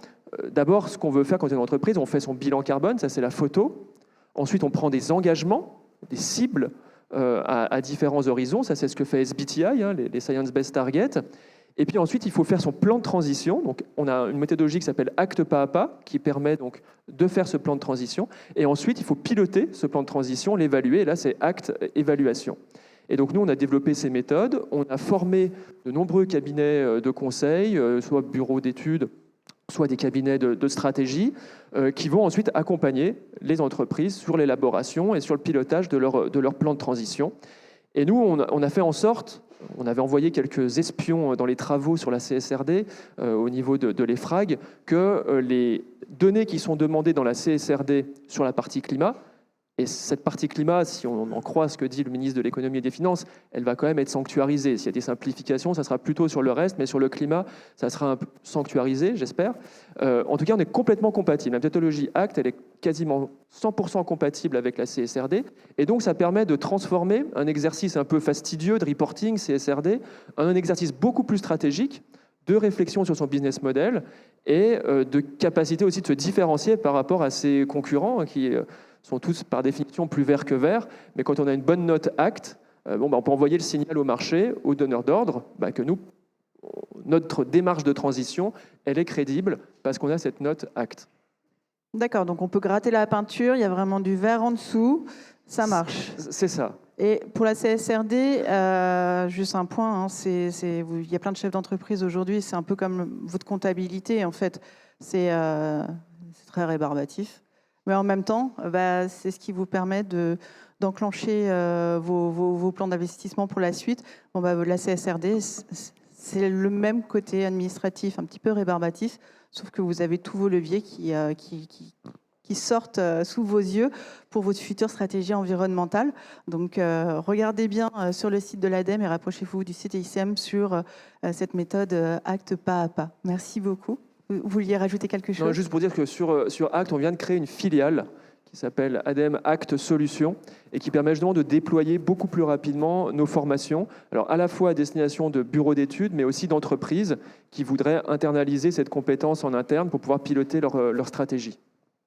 d'abord, ce qu'on veut faire quand on est une entreprise, on fait son bilan carbone, ça c'est la photo. Ensuite, on prend des engagements, des cibles à différents horizons. Ça, c'est ce que fait SBTI, hein, les Science Based Targets. Et puis ensuite, il faut faire son plan de transition. Donc, on a une méthodologie qui s'appelle ACT pas à pas, qui permet donc de faire ce plan de transition. Et ensuite, il faut piloter ce plan de transition, l'évaluer. Et là, c'est ACT évaluation. Et donc, nous, on a développé ces méthodes. On a formé de nombreux cabinets de conseil, soit bureaux d'études, soit des cabinets de stratégie, qui vont ensuite accompagner les entreprises sur l'élaboration et sur le pilotage de leur plan de transition. Et nous, on a fait en sorte, on avait envoyé quelques espions dans les travaux sur la CSRD au niveau de l'EFRAG, que les données qui sont demandées dans la CSRD sur la partie climat, et cette partie climat, si on en croit ce que dit le ministre de l'économie et des finances, elle va quand même être sanctuarisée. S'il y a des simplifications, ça sera plutôt sur le reste, mais sur le climat, ça sera un peu sanctuarisé, j'espère. En tout cas, on est complètement compatible. La méthodologie ACT, elle est quasiment 100% compatible avec la CSRD, et donc ça permet de transformer un exercice un peu fastidieux de reporting CSRD en un exercice beaucoup plus stratégique, de réflexion sur son business model et de capacité aussi de se différencier par rapport à ses concurrents qui sont tous par définition plus verts que verts, mais quand on a une bonne note ACT, on peut envoyer le signal au marché, aux donneurs d'ordre, que nous, notre démarche de transition, elle est crédible parce qu'on a cette note ACT.
D'accord, donc on peut gratter la peinture, il y a vraiment du vert en dessous, ça marche.
C'est ça.
Et pour la CSRD, juste un point, hein, il y a plein de chefs d'entreprise aujourd'hui, c'est un peu comme votre comptabilité, en fait, c'est très rébarbatif. Mais en même temps, c'est ce qui vous permet d'enclencher vos plans d'investissement pour la suite. La CSRD, c'est le même côté administratif, un petit peu rébarbatif, sauf que vous avez tous vos leviers qui sortent sous vos yeux pour votre future stratégie environnementale. Donc, regardez bien sur le site de l'ADEME et rapprochez-vous du CTICM sur cette méthode ACT pas à pas. Merci beaucoup. Vous vouliez rajouter quelque chose ?
Non, juste pour dire que sur ACT, on vient de créer une filiale qui s'appelle ADEME ACT Solutions et qui permet justement de déployer beaucoup plus rapidement nos formations, alors à la fois à destination de bureaux d'études, mais aussi d'entreprises qui voudraient internaliser cette compétence en interne pour pouvoir piloter leur stratégie.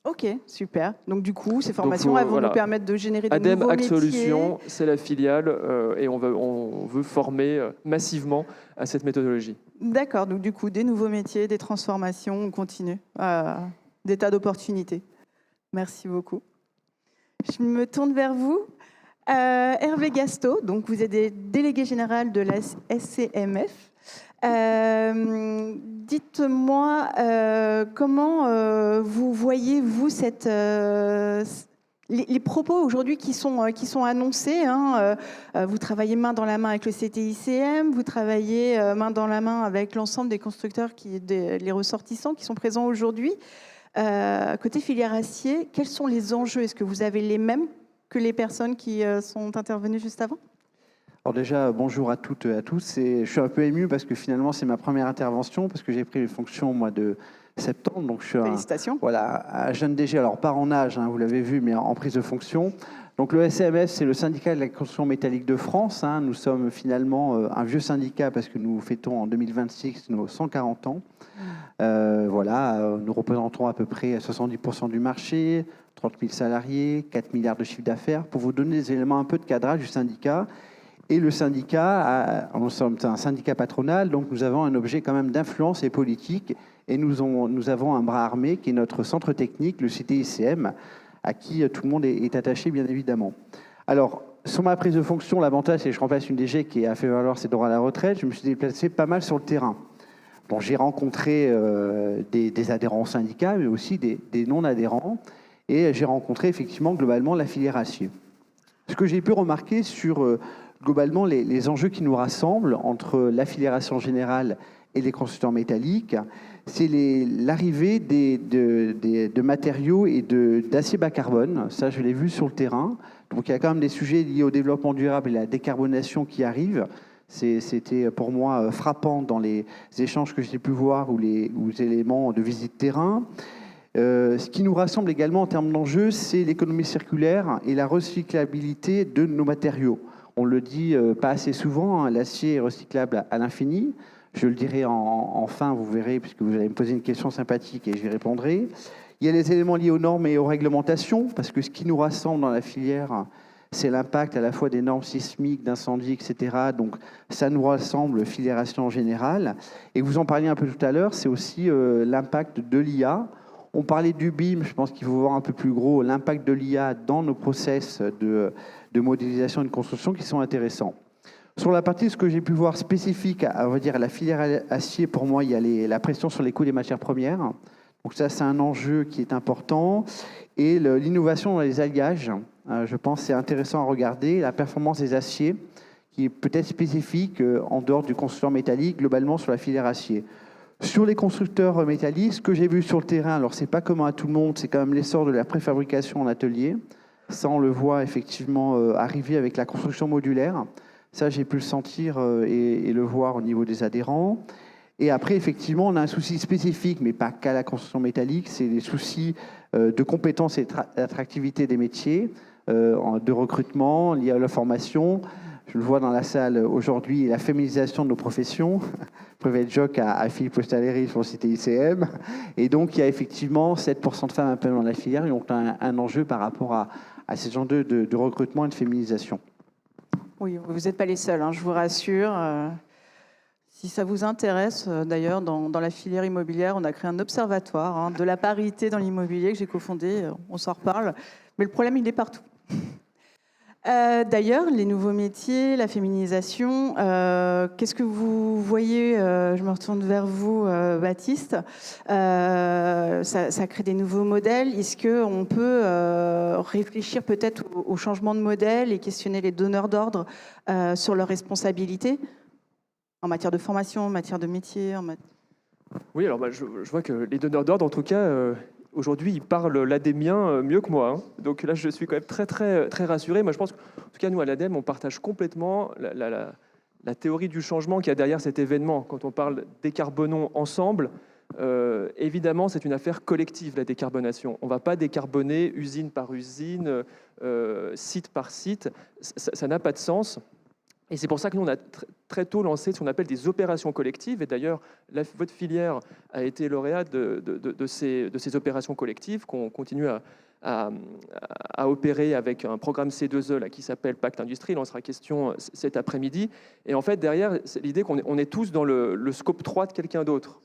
Ok, super. Donc du coup, ces formations elles vont nous permettre de générer de nouveaux métiers.
ADEME ACT Solutions, c'est la filiale et on veut former massivement à cette méthodologie.
D'accord, donc du coup, des nouveaux métiers, des transformations, on continue, des tas d'opportunités. Merci beaucoup. Je me tourne vers vous. Hervé Gastaud, donc vous êtes délégué général de la SCMF. Dites-moi comment vous voyez, vous, les propos aujourd'hui qui sont annoncés. Vous travaillez main dans la main avec le CTICM, vous travaillez main dans la main avec l'ensemble des constructeurs, les ressortissants qui sont présents aujourd'hui. Côté filière acier, quels sont les enjeux ? Est-ce que vous avez les mêmes que les personnes qui sont intervenues juste avant ?
Alors déjà, bonjour à toutes et à tous. Et je suis un peu ému parce que finalement, c'est ma première intervention parce que j'ai pris les fonctions au mois de septembre. Donc je suis
Félicitations.
un jeune DG, alors pas en âge, vous l'avez vu, mais en prise de fonction. Donc le SCMF, c'est le syndicat de la construction métallique de France. Nous sommes finalement un vieux syndicat parce que nous fêtons en 2026 nos 140 ans. Nous représentons à peu près 70% du marché, 30 000 salariés, 4 milliards de chiffre d'affaires. Pour vous donner des éléments un peu de cadrage du syndicat, et le syndicat, nous sommes un syndicat patronal, donc nous avons un objet quand même d'influence et politique, et nous avons un bras armé qui est notre centre technique, le CTICM, à qui tout le monde est attaché, bien évidemment. Alors, sur ma prise de fonction, l'avantage, c'est que je remplace une DG qui a fait valoir ses droits à la retraite. Je me suis déplacé pas mal sur le terrain. Bon, j'ai rencontré des adhérents au syndicat, mais aussi des non-adhérents. Et j'ai rencontré effectivement globalement la filière acier. Ce que j'ai pu remarquer sur globalement les enjeux qui nous rassemblent entre la filière acier en général et les constructeurs métalliques, c'est l'arrivée de matériaux et d'acier bas carbone. Ça, je l'ai vu sur le terrain. Donc il y a quand même des sujets liés au développement durable et à la décarbonation qui arrivent. C'était pour moi frappant dans les échanges que j'ai pu voir ou les éléments de visite terrain. Ce qui nous rassemble également en termes d'enjeux, c'est l'économie circulaire et la recyclabilité de nos matériaux. On le dit pas assez souvent, hein, l'acier est recyclable à l'infini. Je le dirai en fin, vous verrez, puisque vous allez me poser une question sympathique et j'y répondrai. Il y a les éléments liés aux normes et aux réglementations, parce que ce qui nous rassemble dans la filière, c'est l'impact à la fois des normes sismiques, d'incendie, etc. Donc ça nous rassemble, filière acier en général. Et vous en parliez un peu tout à l'heure, c'est aussi l'impact de l'IA. On parlait du BIM, je pense qu'il faut voir un peu plus gros l'impact de l'IA dans nos process de modélisation et de construction qui sont intéressants. Sur la partie, ce que j'ai pu voir spécifique à la filière acier, pour moi, il y a la pression sur les coûts des matières premières. Donc ça, c'est un enjeu qui est important. Et l'innovation dans les alliages, je pense que c'est intéressant à regarder. La performance des aciers, qui est peut-être spécifique en dehors du constructeur métallique, globalement sur la filière acier. Sur les constructeurs métalliques, ce que j'ai vu sur le terrain, alors c'est pas commun à tout le monde, c'est quand même l'essor de la préfabrication en atelier. Ça, on le voit effectivement arriver avec la construction modulaire. Ça, j'ai pu le sentir et le voir au niveau des adhérents. Et après, effectivement, on a un souci spécifique, mais pas qu'à la construction métallique, c'est les soucis de compétences et d'attractivité des métiers, de recrutement, liés à la formation. Je le vois dans la salle aujourd'hui, la féminisation de nos professions. Private joke à Philippe Ostaleri pour citer ICM. Et donc, il y a effectivement 7% de femmes un peu dans la filière, et donc un enjeu par rapport à ces enjeux de recrutement et de féminisation.
Oui, vous n'êtes pas les seuls, hein, je vous rassure. Si ça vous intéresse, d'ailleurs, dans la filière immobilière, on a créé un observatoire de la parité dans l'immobilier que j'ai cofondé, on s'en reparle. Mais le problème, il est partout. D'ailleurs, les nouveaux métiers, la féminisation, qu'est-ce que vous voyez? Je me retourne vers vous, Baptiste. Ça crée des nouveaux modèles. Est-ce qu'on peut réfléchir peut-être au changement de modèle et questionner les donneurs d'ordre sur leurs responsabilités en matière de formation, en matière de métier
Oui, alors je vois que les donneurs d'ordre, en tout cas, aujourd'hui, ils parlent l'ADEMien mieux que moi. Hein. Donc là, je suis quand même très rassuré. Moi, je pense qu'en tout cas, nous, à l'ADEME, on partage complètement la théorie du changement qu'il y a derrière cet événement. Quand on parle décarbonons ensemble, évidemment, c'est une affaire collective, la décarbonation. On ne va pas décarboner usine par usine, site par site. Ça n'a pas de sens. Et c'est pour ça que nous, on a très tôt lancé ce qu'on appelle des opérations collectives. Et d'ailleurs, votre filière a été lauréate de ces opérations collectives qu'on continue à opérer avec un programme C2E là, qui s'appelle Pacte Industrie. Il en sera question cet après-midi. Et en fait, derrière, c'est l'idée qu'on est tous dans le scope 3 de quelqu'un d'autre.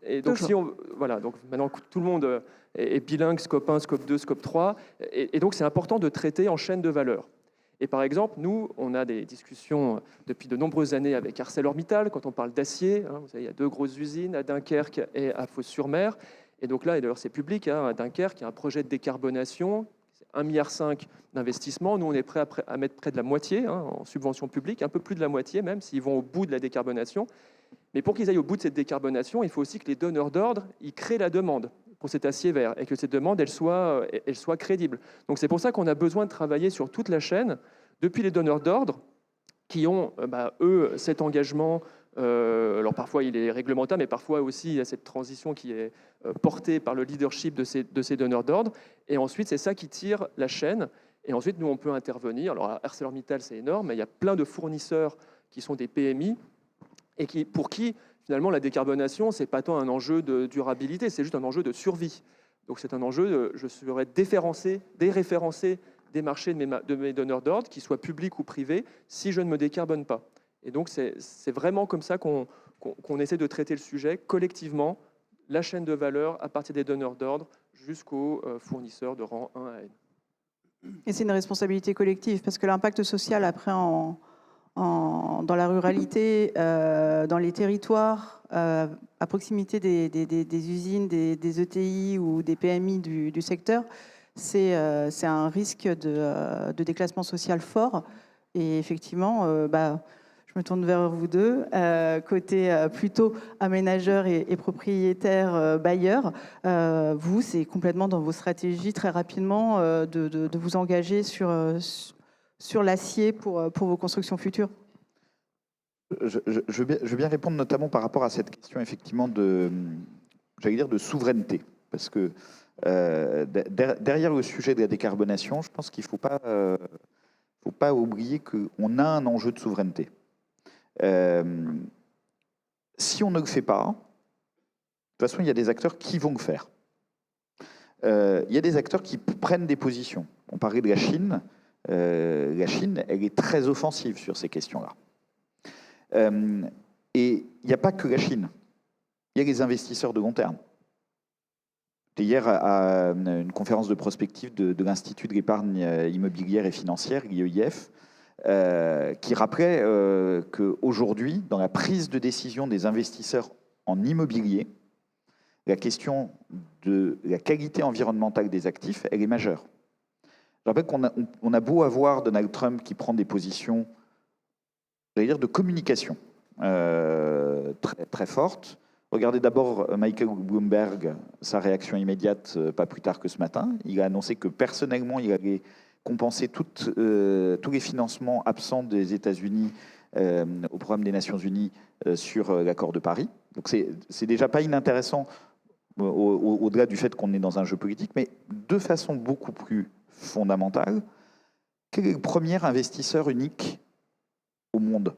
Et donc, donc maintenant, tout le monde est bilingue, scope 1, scope 2, scope 3. Et donc, c'est important de traiter en chaîne de valeur. Et par exemple, nous, on a des discussions depuis de nombreuses années avec ArcelorMittal quand on parle d'acier. Vous savez, il y a 2 grosses usines à Dunkerque et à Fos-sur-Mer. Et donc là, et d'ailleurs c'est public, à Dunkerque, il y a un projet de décarbonation, c'est 1,5 milliard d'investissement. Nous, on est prêt à mettre près de la moitié en subvention publique, un peu plus de la moitié même, s'ils vont au bout de la décarbonation. Mais pour qu'ils aillent au bout de cette décarbonation, il faut aussi que les donneurs d'ordre, ils créent la demande pour cet acier vert et que cette demande, elle soit crédible. Donc c'est pour ça qu'on a besoin de travailler sur toute la chaîne, depuis les donneurs d'ordre, qui ont, eux, cet engagement. Alors parfois il est réglementaire, mais parfois aussi il y a cette transition qui est portée par le leadership de ces donneurs d'ordre. Et ensuite, c'est ça qui tire la chaîne. Et ensuite, nous, on peut intervenir. Alors ArcelorMittal, c'est énorme, mais il y a plein de fournisseurs qui sont des PMI et pour qui, finalement, la décarbonation, ce n'est pas tant un enjeu de durabilité, c'est juste un enjeu de survie. Donc c'est un enjeu, je serais déréférencé des marchés de mes donneurs d'ordre, qu'ils soient publics ou privés, si je ne me décarbone pas. Et donc c'est vraiment comme ça qu'on essaie de traiter le sujet collectivement, la chaîne de valeur à partir des donneurs d'ordre jusqu'aux fournisseurs de rang 1 à N.
Et c'est une responsabilité collective, parce que l'impact social, après, dans la ruralité, dans les territoires, à proximité des usines, des ETI ou des PMI du secteur, c'est un risque de déclassement social fort. Et effectivement, je me tourne vers vous deux, côté plutôt aménageur et propriétaire bailleur. Vous, c'est complètement dans vos stratégies très rapidement de vous engager sur l'acier pour vos constructions futures.
Je veux bien répondre notamment par rapport à cette question effectivement j'allais dire de souveraineté, parce que derrière le sujet de la décarbonation, je pense qu'il ne faut pas oublier qu'on a un enjeu de souveraineté. Si on ne le fait pas, de toute façon, il y a des acteurs qui vont le faire. Il y a des acteurs qui prennent des positions. On parlait de la Chine. La Chine, elle est très offensive sur ces questions-là. Et il n'y a pas que la Chine. Il y a les investisseurs de long terme. J'étais hier à une conférence de prospective de l'Institut de l'épargne immobilière et financière, l'IEIF, qui rappelait qu'aujourd'hui, dans la prise de décision des investisseurs en immobilier, la question de la qualité environnementale des actifs, elle est majeure. Je rappelle qu'on a beau avoir Donald Trump qui prend des positions, j'allais dire, de communication très, très fortes. Regardez d'abord Michael Bloomberg, sa réaction immédiate, pas plus tard que ce matin. Il a annoncé que personnellement, il allait compenser tous les financements absents des États-Unis au programme des Nations Unies sur l'accord de Paris. Donc c'est déjà pas inintéressant au-delà du fait qu'on est dans un jeu politique, mais de façon beaucoup plus fondamentale, quel est le premier investisseur unique au monde?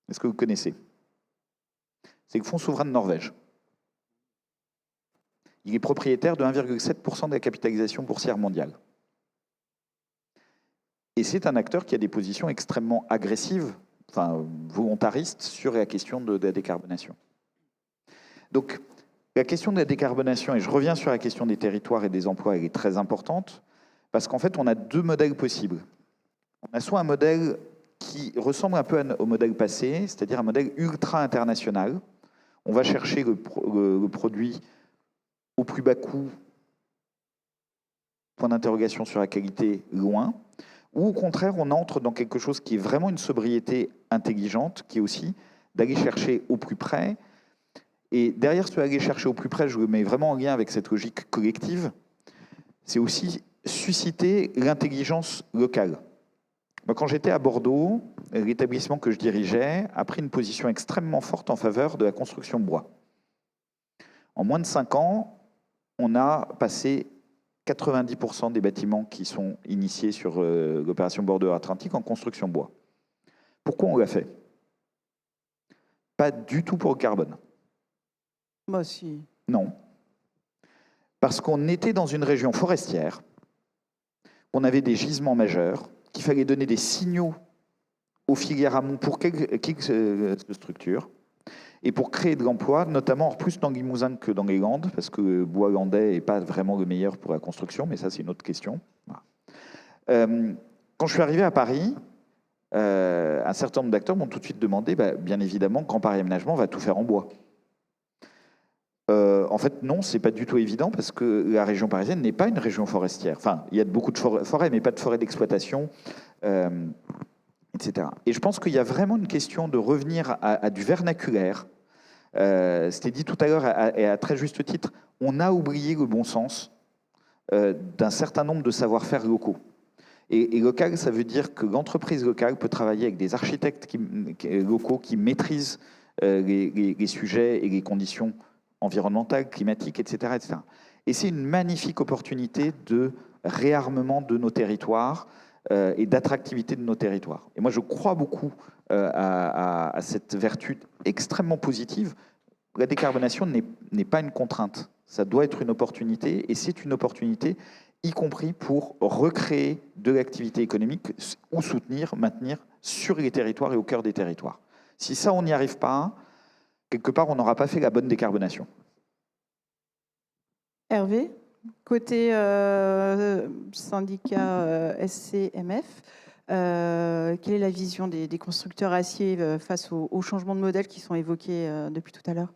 Est-ce que vous connaissez? C'est le Fonds souverain de Norvège. Il est propriétaire de 1,7% de la capitalisation boursière mondiale. Et c'est un acteur qui a des positions extrêmement agressives, enfin volontaristes, sur la question de la décarbonation. Donc, la question de la décarbonation, et je reviens sur la question des territoires et des emplois, elle est très importante, parce qu'en fait, on a deux modèles possibles. On a soit un modèle qui ressemble un peu au modèle passé, c'est-à-dire un modèle ultra international. On va chercher le produit au plus bas coût, point d'interrogation sur la qualité, loin. Ou au contraire, on entre dans quelque chose qui est vraiment une sobriété intelligente, qui est aussi d'aller chercher au plus près. Et derrière ce aller chercher au plus près, je le mets vraiment en lien avec cette logique collective, c'est aussi susciter l'intelligence locale. Moi, quand j'étais à Bordeaux, l'établissement que je dirigeais a pris une position extrêmement forte en faveur de la construction bois. En moins de 5 ans, on a passé 90% des bâtiments qui sont initiés sur l'opération Bordeaux-Atlantique en construction bois. Pourquoi on l'a fait? Pas du tout pour le carbone.
Moi aussi.
Non. Parce qu'on était dans une région forestière, on avait des gisements majeurs, qu'il fallait donner des signaux aux filières amont pour qu'elles se structurent et pour créer de l'emploi, notamment plus dans le Limousin que dans les Landes, parce que le bois landais n'est pas vraiment le meilleur pour la construction, mais ça c'est une autre question. Voilà. Quand je suis arrivé à Paris, un certain nombre d'acteurs m'ont tout de suite demandé, bien évidemment, Grand Paris Aménagement va tout faire en bois. En fait, non, c'est pas du tout évident parce que la région parisienne n'est pas une région forestière. Enfin, il y a beaucoup de forêts, mais pas de forêts d'exploitation, etc. Et je pense qu'il y a vraiment une question de revenir à du vernaculaire. C'était dit tout à l'heure, et à très juste titre, on a oublié le bon sens d'un certain nombre de savoir-faire locaux. Et local, ça veut dire que l'entreprise locale peut travailler avec des architectes locaux qui maîtrisent les sujets et les conditions environnementales, climatiques, etc., etc. Et c'est une magnifique opportunité de réarmement de nos territoires et d'attractivité de nos territoires. Et moi, je crois beaucoup à cette vertu extrêmement positive. La décarbonation n'est pas une contrainte. Ça doit être une opportunité, et c'est une opportunité, y compris pour recréer de l'activité économique ou soutenir, maintenir sur les territoires et au cœur des territoires. Si ça, on n'y arrive pas, quelque part, on n'aura pas fait la bonne décarbonation.
Hervé, côté syndicat SCMF, quelle est la vision des constructeurs aciers face aux changements de modèle qui sont évoqués depuis tout à l'heure?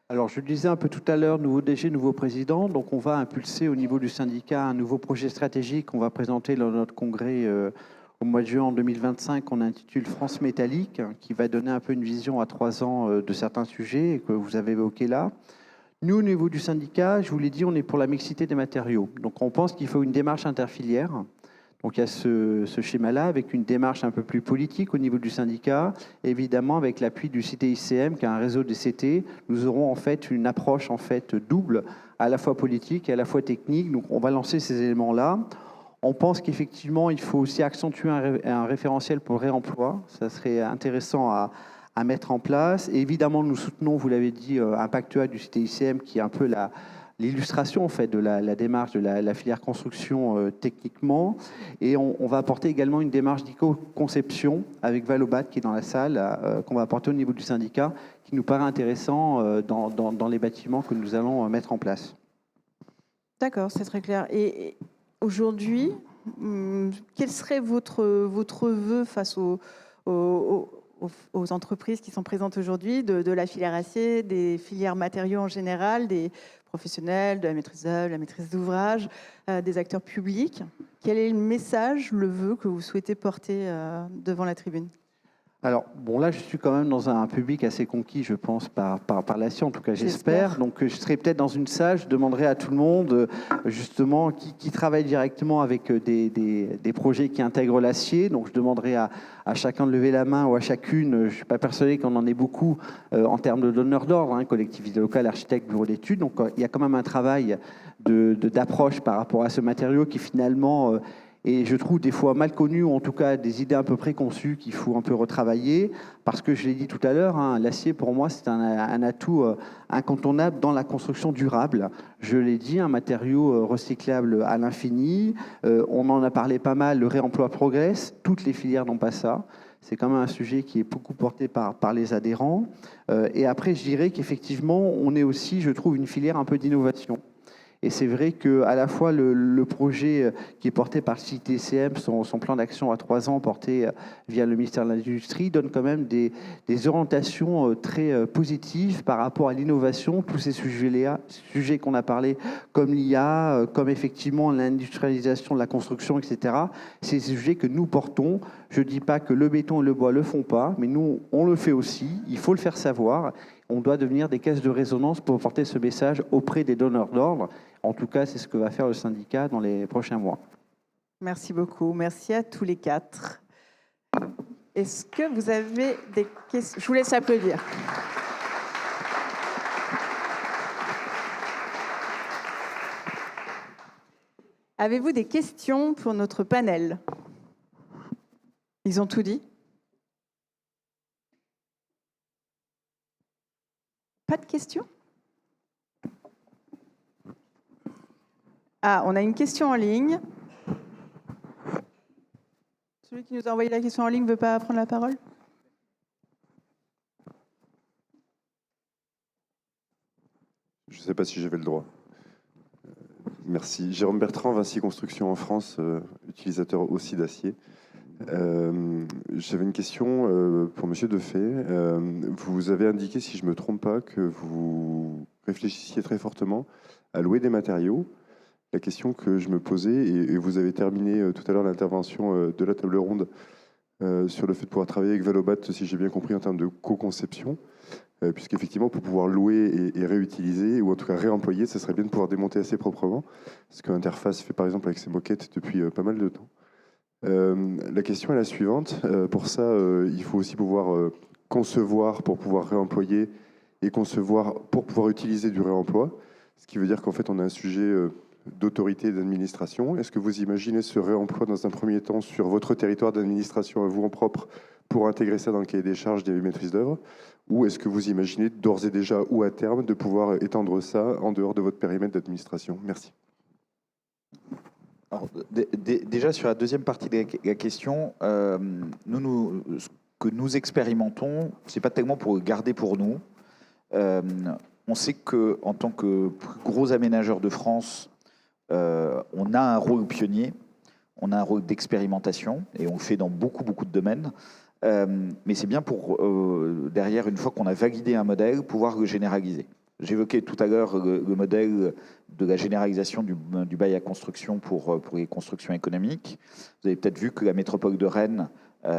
Alors, je le disais un peu tout à l'heure, nouveau DG, nouveau président. Donc, on va impulser au niveau du syndicat un nouveau projet stratégique qu'on va présenter lors de notre congrès au mois de juin en 2025, qu'on intitule France Métallique, qui va donner un peu une vision à 3 ans de certains sujets que vous avez évoqués là. Nous, au niveau du syndicat, je vous l'ai dit, on est pour la mixité des matériaux. Donc, on pense qu'il faut une démarche interfilière. Donc, il y a ce schéma-là avec une démarche un peu plus politique au niveau du syndicat. Évidemment, avec l'appui du CTICM, qui est un réseau des CT, nous aurons en fait une approche en fait double, à la fois politique et à la fois technique. Donc, on va lancer ces éléments-là. On pense qu'effectivement, il faut aussi accentuer un référentiel pour le réemploi. Ça serait intéressant à mettre en place. Et évidemment, nous soutenons, vous l'avez dit, Impactua du CTICM, qui est un peu l'illustration en fait de la démarche de la filière construction techniquement. Et on va apporter également une démarche d'éco-conception avec Valobat qui est dans la salle, qu'on va apporter au niveau du syndicat, qui nous paraît intéressant dans les bâtiments que nous allons mettre en place.
D'accord, c'est très clair. Et aujourd'hui, quel serait votre vœu face aux entreprises qui sont présentes aujourd'hui, de la filière acier, des filières matériaux en général, des professionnels, de la maîtrise d'œuvre, la maîtrise d'ouvrage, des acteurs publics? Quel est le message, le vœu que vous souhaitez porter devant la tribune? Alors, bon, là, je suis quand même dans un public assez conquis, je pense, par l'acier, en tout cas, j'espère. Donc, je serai peut-être dans une salle, je demanderai à tout le monde, justement, qui travaille directement avec des projets qui intègrent l'acier. Donc, je demanderai à chacun de lever la main ou à chacune. Je ne suis pas persuadé qu'on en ait beaucoup en termes de donneurs d'ordre, collectivité locale, architecte, bureau d'études. Donc, il y a quand même un travail d'approche par rapport à ce matériau qui, finalement... et je trouve des fois mal connu, ou en tout cas des idées un peu préconçues qu'il faut un peu retravailler, parce que je l'ai dit tout à l'heure, l'acier pour moi c'est un atout incontournable dans la construction durable. Je l'ai dit, un matériau recyclable à l'infini, on en a parlé pas mal, le réemploi progresse, toutes les filières n'ont pas ça. C'est quand même un sujet qui est beaucoup porté par les adhérents. Et après, je dirais qu'effectivement, on est aussi, je trouve, une filière un peu d'innovation. Et c'est vrai qu'à la fois le projet qui est porté par le CTICM, son plan d'action à 3 ans porté via le ministère de l'Industrie, donne quand même des orientations très positives par rapport à l'innovation, tous ces sujets qu'on a parlé, comme l'IA, comme effectivement l'industrialisation de la construction, etc. C'est des sujets que nous portons. Je ne dis pas que le béton et le bois ne le font pas, mais nous, on le fait aussi. Il faut le faire savoir. On doit devenir des caisses de résonance pour porter ce message auprès des donneurs d'ordre. En tout cas, c'est ce que va faire le syndicat dans les prochains mois. Merci beaucoup. Merci à tous les 4. Est-ce que vous avez des questions? Je vous laisse applaudir. Avez-vous des questions pour notre panel? Ils ont tout dit? Pas de questions? Ah, on a une question en ligne. Celui qui nous a envoyé la question en ligne ne veut pas prendre la parole?
Je ne sais pas si j'avais le droit. Merci. Jérôme Bertrand, Vinci Construction en France, utilisateur aussi d'acier. J'avais une question pour Monsieur Defay. Vous avez indiqué, si je ne me trompe pas, que vous réfléchissiez très fortement à louer des matériaux. La question que je me posais, et vous avez terminé tout à l'heure l'intervention de la table ronde sur le fait de pouvoir travailler avec Valobat, si j'ai bien compris, en termes de co-conception, puisqu'effectivement, pour pouvoir louer et réutiliser, ou en tout cas réemployer, ce serait bien de pouvoir démonter assez proprement, ce qu'Interface fait par exemple avec ses moquettes depuis pas mal de temps. La question est la suivante. Pour ça, il faut aussi pouvoir concevoir pour pouvoir réemployer et concevoir pour pouvoir utiliser du réemploi, ce qui veut dire qu'en fait, on a un sujet d'autorité et d'administration. Est-ce que vous imaginez ce réemploi dans un premier temps sur votre territoire d'administration à vous en propre pour intégrer ça dans le cahier des charges des maîtrises d'œuvre? Ou est-ce que vous imaginez d'ores et déjà ou à terme de pouvoir étendre ça en dehors de votre périmètre d'administration? Merci.
Alors, déjà, sur la deuxième partie de la question, ce que nous expérimentons, ce n'est pas tellement pour le garder pour nous. on sait qu'en tant que plus gros aménageur de France, on a un rôle pionnier, on a un rôle d'expérimentation, et on le fait dans beaucoup de domaines. Mais c'est bien pour, derrière, une fois qu'on a validé un modèle, pouvoir le généraliser. J'évoquais tout à l'heure le modèle de la généralisation du bail à construction pour les constructions économiques. Vous avez peut-être vu que la métropole de Rennes,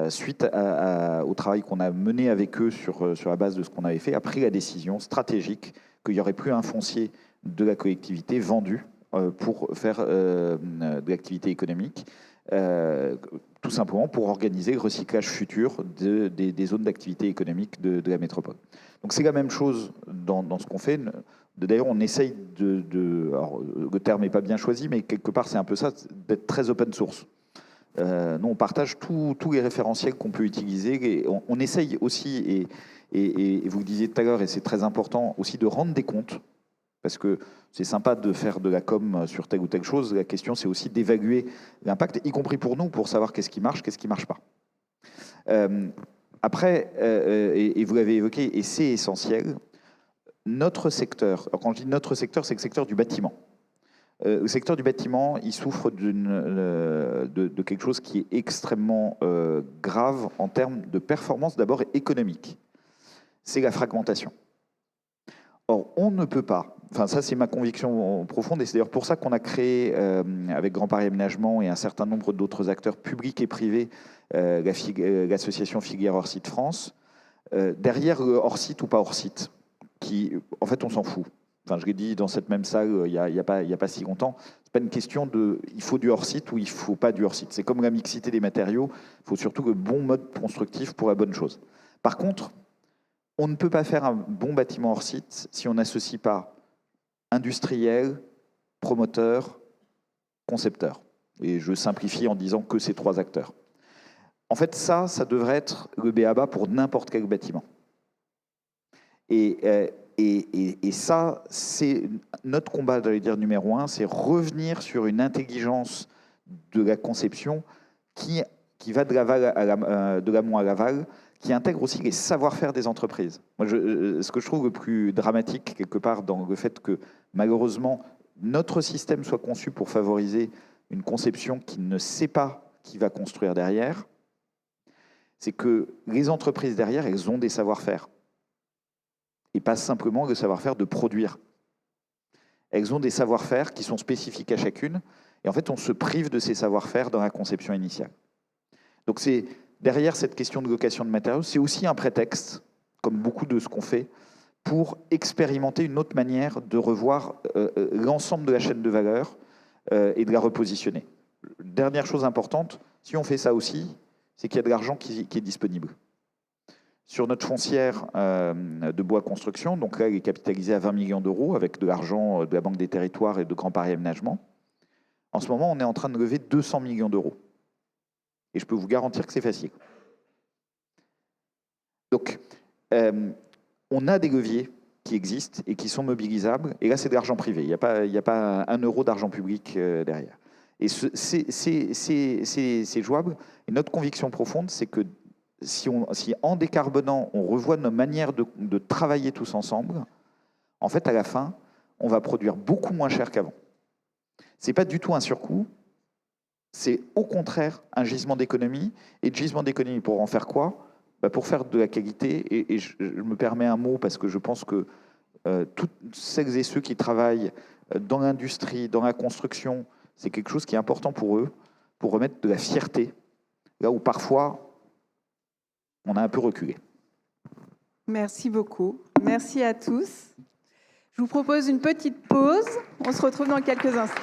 suite au travail qu'on a mené avec eux sur la base de ce qu'on avait fait, a pris la décision stratégique qu'il n'y aurait plus un foncier de la collectivité vendu pour faire de l'activité économique, tout simplement pour organiser le recyclage futur des zones d'activité économique de la métropole. Donc c'est la même chose dans ce qu'on fait. D'ailleurs, on essaye alors, le terme n'est pas bien choisi, mais quelque part c'est un peu ça, d'être très open source. Nous, on partage tous les référentiels qu'on peut utiliser. Et on essaye aussi, et vous le disiez tout à l'heure, et c'est très important aussi de rendre des comptes, parce que c'est sympa de faire de la com sur telle ou telle chose. La question, c'est aussi d'évaluer l'impact, y compris pour nous, pour savoir qu'est-ce qui marche pas. Après, et vous l'avez évoqué, et c'est essentiel, notre secteur, alors quand je dis notre secteur, c'est le secteur du bâtiment. Le secteur du bâtiment, il souffre de quelque chose qui est extrêmement grave en termes de performance, d'abord économique. C'est la fragmentation. Or, on ne peut pas, enfin ça c'est ma conviction profonde, et c'est d'ailleurs pour ça qu'on a créé, avec Grand Paris Aménagement et un certain nombre d'autres acteurs publics et privés, l'association Filière Hors Site France, derrière hors site ou pas hors site, qui, en fait, on s'en fout. Enfin, je l'ai dit dans cette même salle il y a pas si longtemps. C'est pas une question de il faut du hors site ou il faut pas du hors site. C'est comme la mixité des matériaux. Il faut surtout le bon mode constructif pour la bonne chose. Par contre, on ne peut pas faire un bon bâtiment hors site si on n'associe pas industriel, promoteur, concepteur. Et je simplifie en disant que ces trois acteurs. En fait, ça devrait être le b.a.-ba pour n'importe quel bâtiment. Et ça, c'est notre combat, j'allais dire, numéro 1, c'est revenir sur une intelligence de la conception qui va de l'amont à l'aval, qui intègre aussi les savoir-faire des entreprises. Moi, ce que je trouve le plus dramatique, quelque part, dans le fait que, malheureusement, notre système soit conçu pour favoriser une conception qui ne sait pas qui va construire derrière, c'est que les entreprises derrière, elles ont des savoir-faire. Et pas simplement le savoir-faire de produire. Elles ont des savoir-faire qui sont spécifiques à chacune, et en fait, on se prive de ces savoir-faire dans la conception initiale. Donc c'est derrière cette question de location de matériaux, c'est aussi un prétexte, comme beaucoup de ce qu'on fait, pour expérimenter une autre manière de revoir l'ensemble de la chaîne de valeur et de la repositionner. Dernière chose importante, si on fait ça aussi, c'est qu'il y a de l'argent qui est disponible. Sur notre foncière de bois construction, donc là, elle est capitalisée à 20 millions d'euros avec de l'argent de la Banque des Territoires et de Grand Paris Aménagement. En ce moment, on est en train de lever 200 millions d'euros. Et je peux vous garantir que c'est facile. Donc, on a des leviers qui existent et qui sont mobilisables. Et là, c'est de l'argent privé. Il n'y a pas un euro d'argent public derrière. Et c'est jouable. Et notre conviction profonde, c'est que si en décarbonant, on revoit nos manières de travailler tous ensemble, en fait, à la fin, on va produire beaucoup moins cher qu'avant. Ce n'est pas du tout un surcoût, c'est au contraire un gisement d'économie. Et de gisement d'économie, pour en faire quoi ? Pour faire de la qualité. Et je me permets un mot parce que je pense que toutes celles et ceux qui travaillent dans l'industrie, dans la construction, c'est quelque chose qui est important pour eux, pour remettre de la fierté, là où parfois on a un peu reculé.
Merci beaucoup. Merci à tous. Je vous propose une petite pause. On se retrouve dans quelques instants.